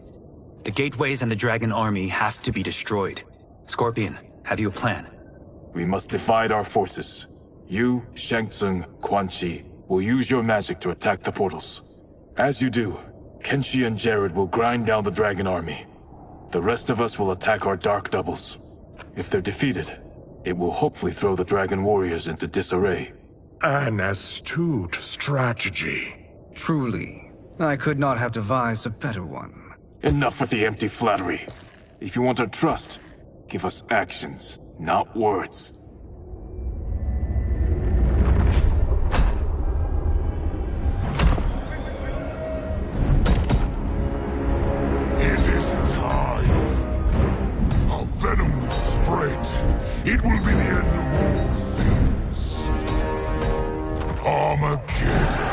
The gateways and the Dragon Army have to be destroyed. Scorpion, have you a plan? We must divide our forces. You, Shang Tsung, Quan Chi will use your magic to attack the portals. As you do, Kenshi and Jared will grind down the Dragon Army. The rest of us will attack our dark doubles. If they're defeated, it will hopefully throw the Dragon Warriors into disarray. An astute strategy. Truly, I could not have devised a better one. Enough with the empty flattery. If you want our trust, give us actions, not words. It is time. Our venom will spread. It will be the end of all things. Armageddon.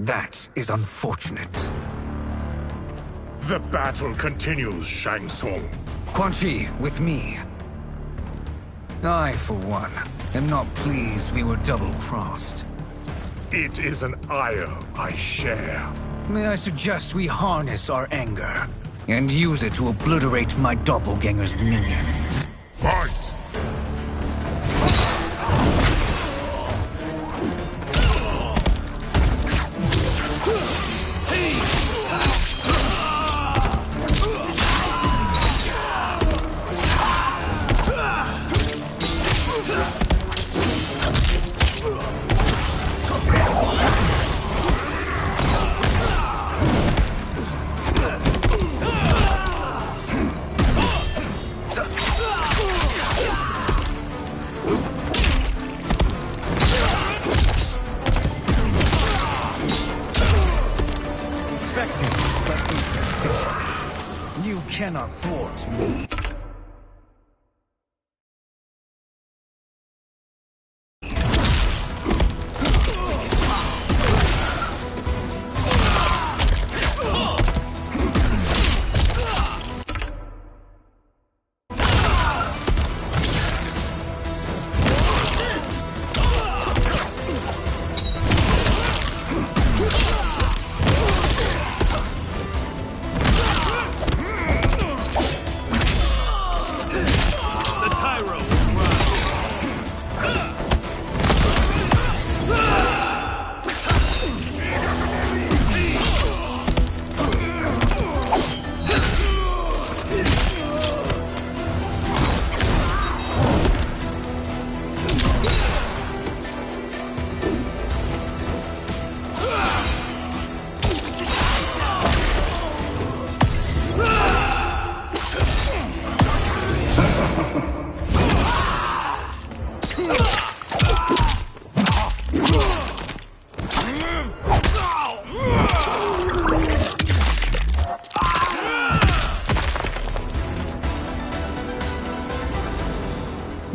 That is unfortunate. The battle continues, Shang Tsung. Quan Chi, with me. I, for one, am not pleased we were double-crossed. It is an ire I share. May I suggest we harness our anger and use it to obliterate my doppelganger's minions? Fight! You cannot thwart me.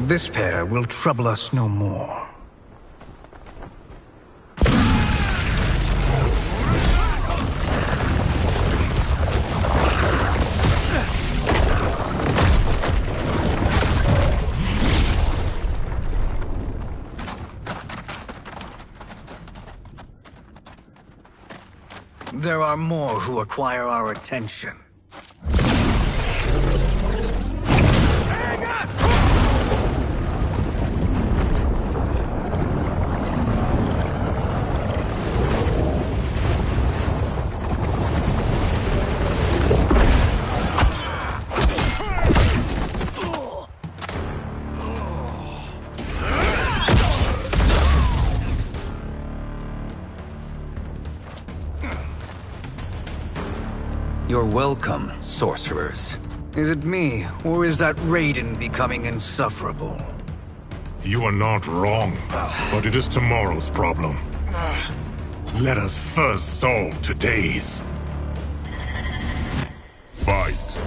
This pair will trouble us no more. There are more who require our attention. You're welcome, sorcerers. Is it me, or is that Raiden becoming insufferable? You are not wrong, but it is tomorrow's problem. Let us first solve today's. Fight.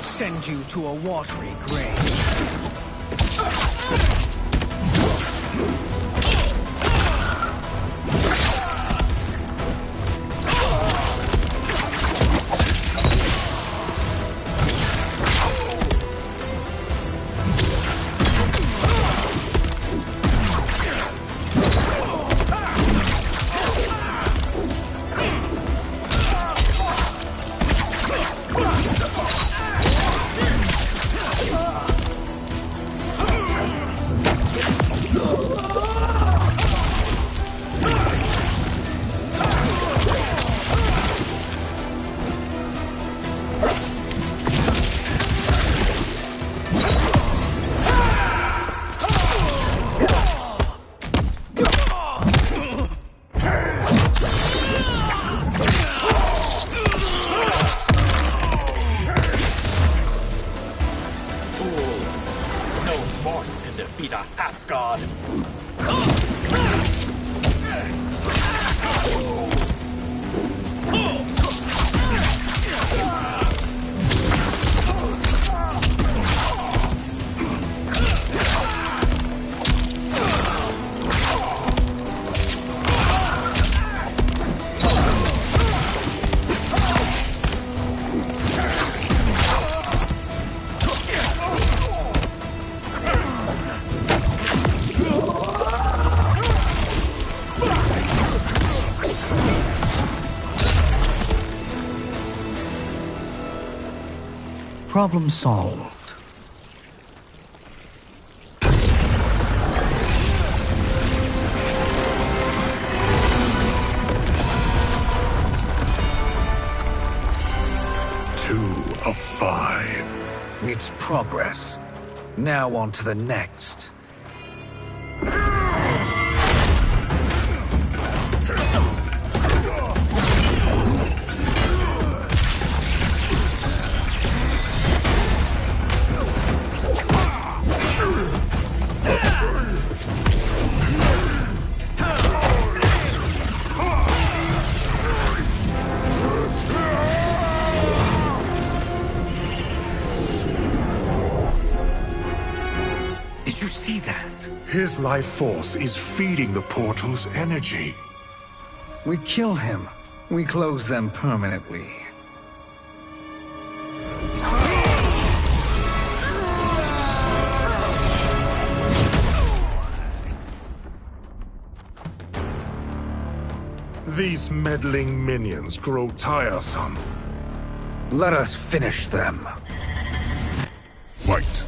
Send you to a watery grave. Problem solved. Two of 5. It's progress. Now on to the next. His life force is feeding the portal's energy. We kill him. We close them permanently. These meddling minions grow tiresome. Let us finish them. Fight.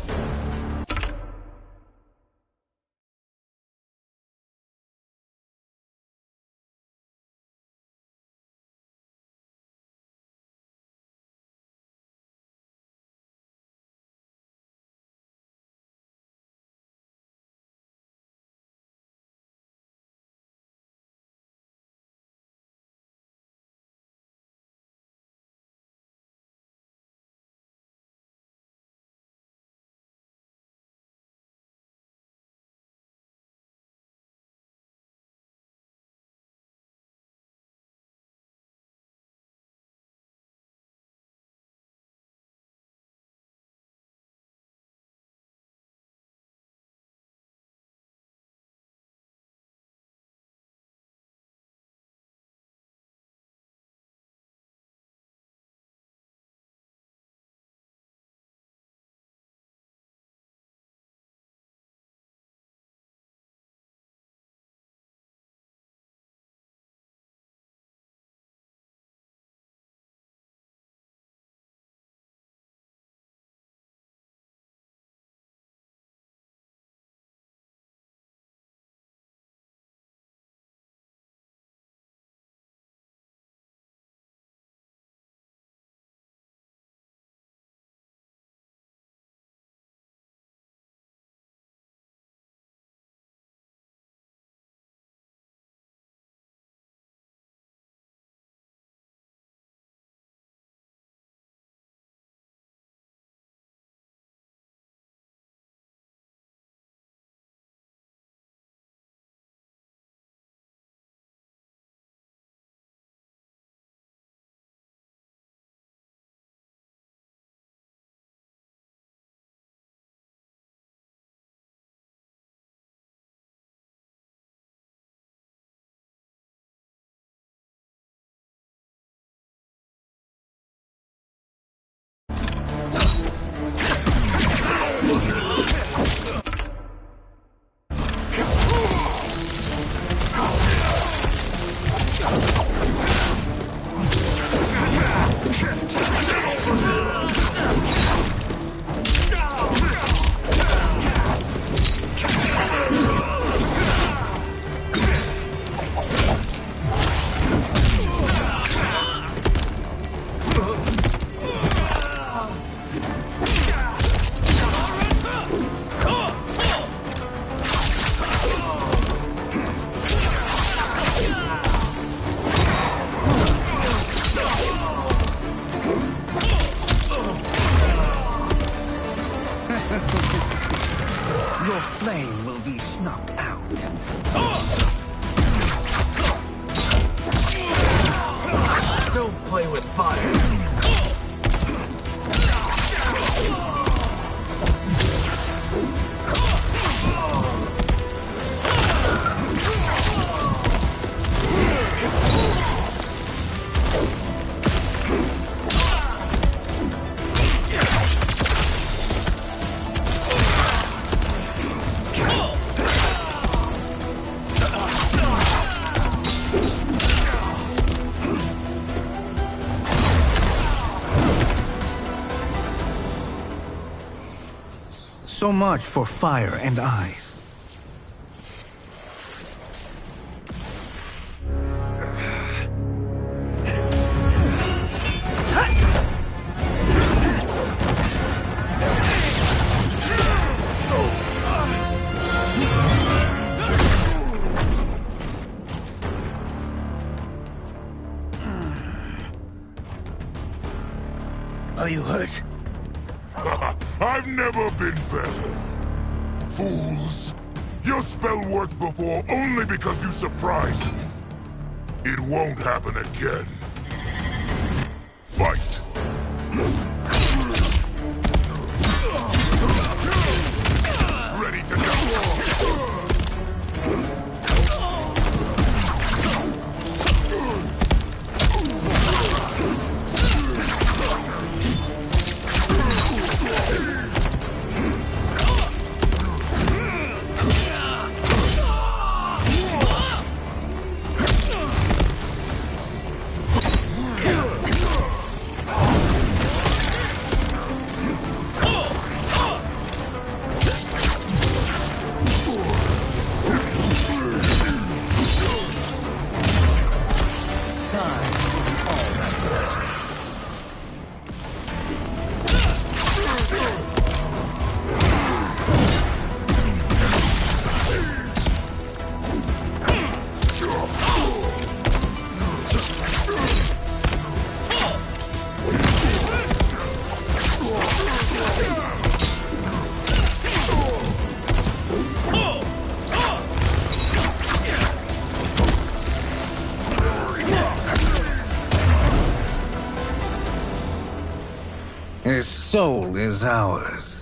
Don't play with fire. So much for fire and ice. Are you hurt? I've never been better. Fools. Your spell worked before only because you surprised me. It won't happen again. Fight. Ready to go. His soul is ours.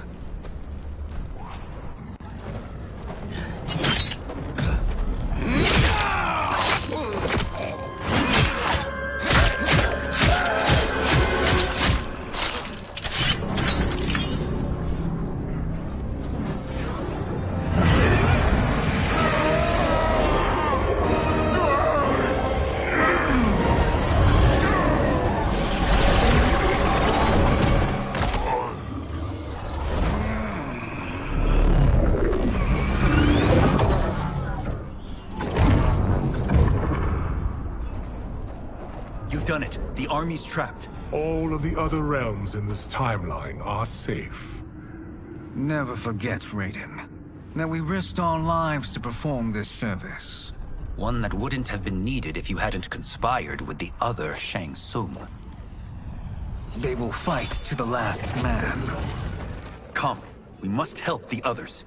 Done it. The army's trapped. All of the other realms in this timeline are safe. Never forget, Raiden, that we risked our lives to perform this service. One that wouldn't have been needed if you hadn't conspired with the other Shang Tsung. They will fight to the last man. Come, we must help the others.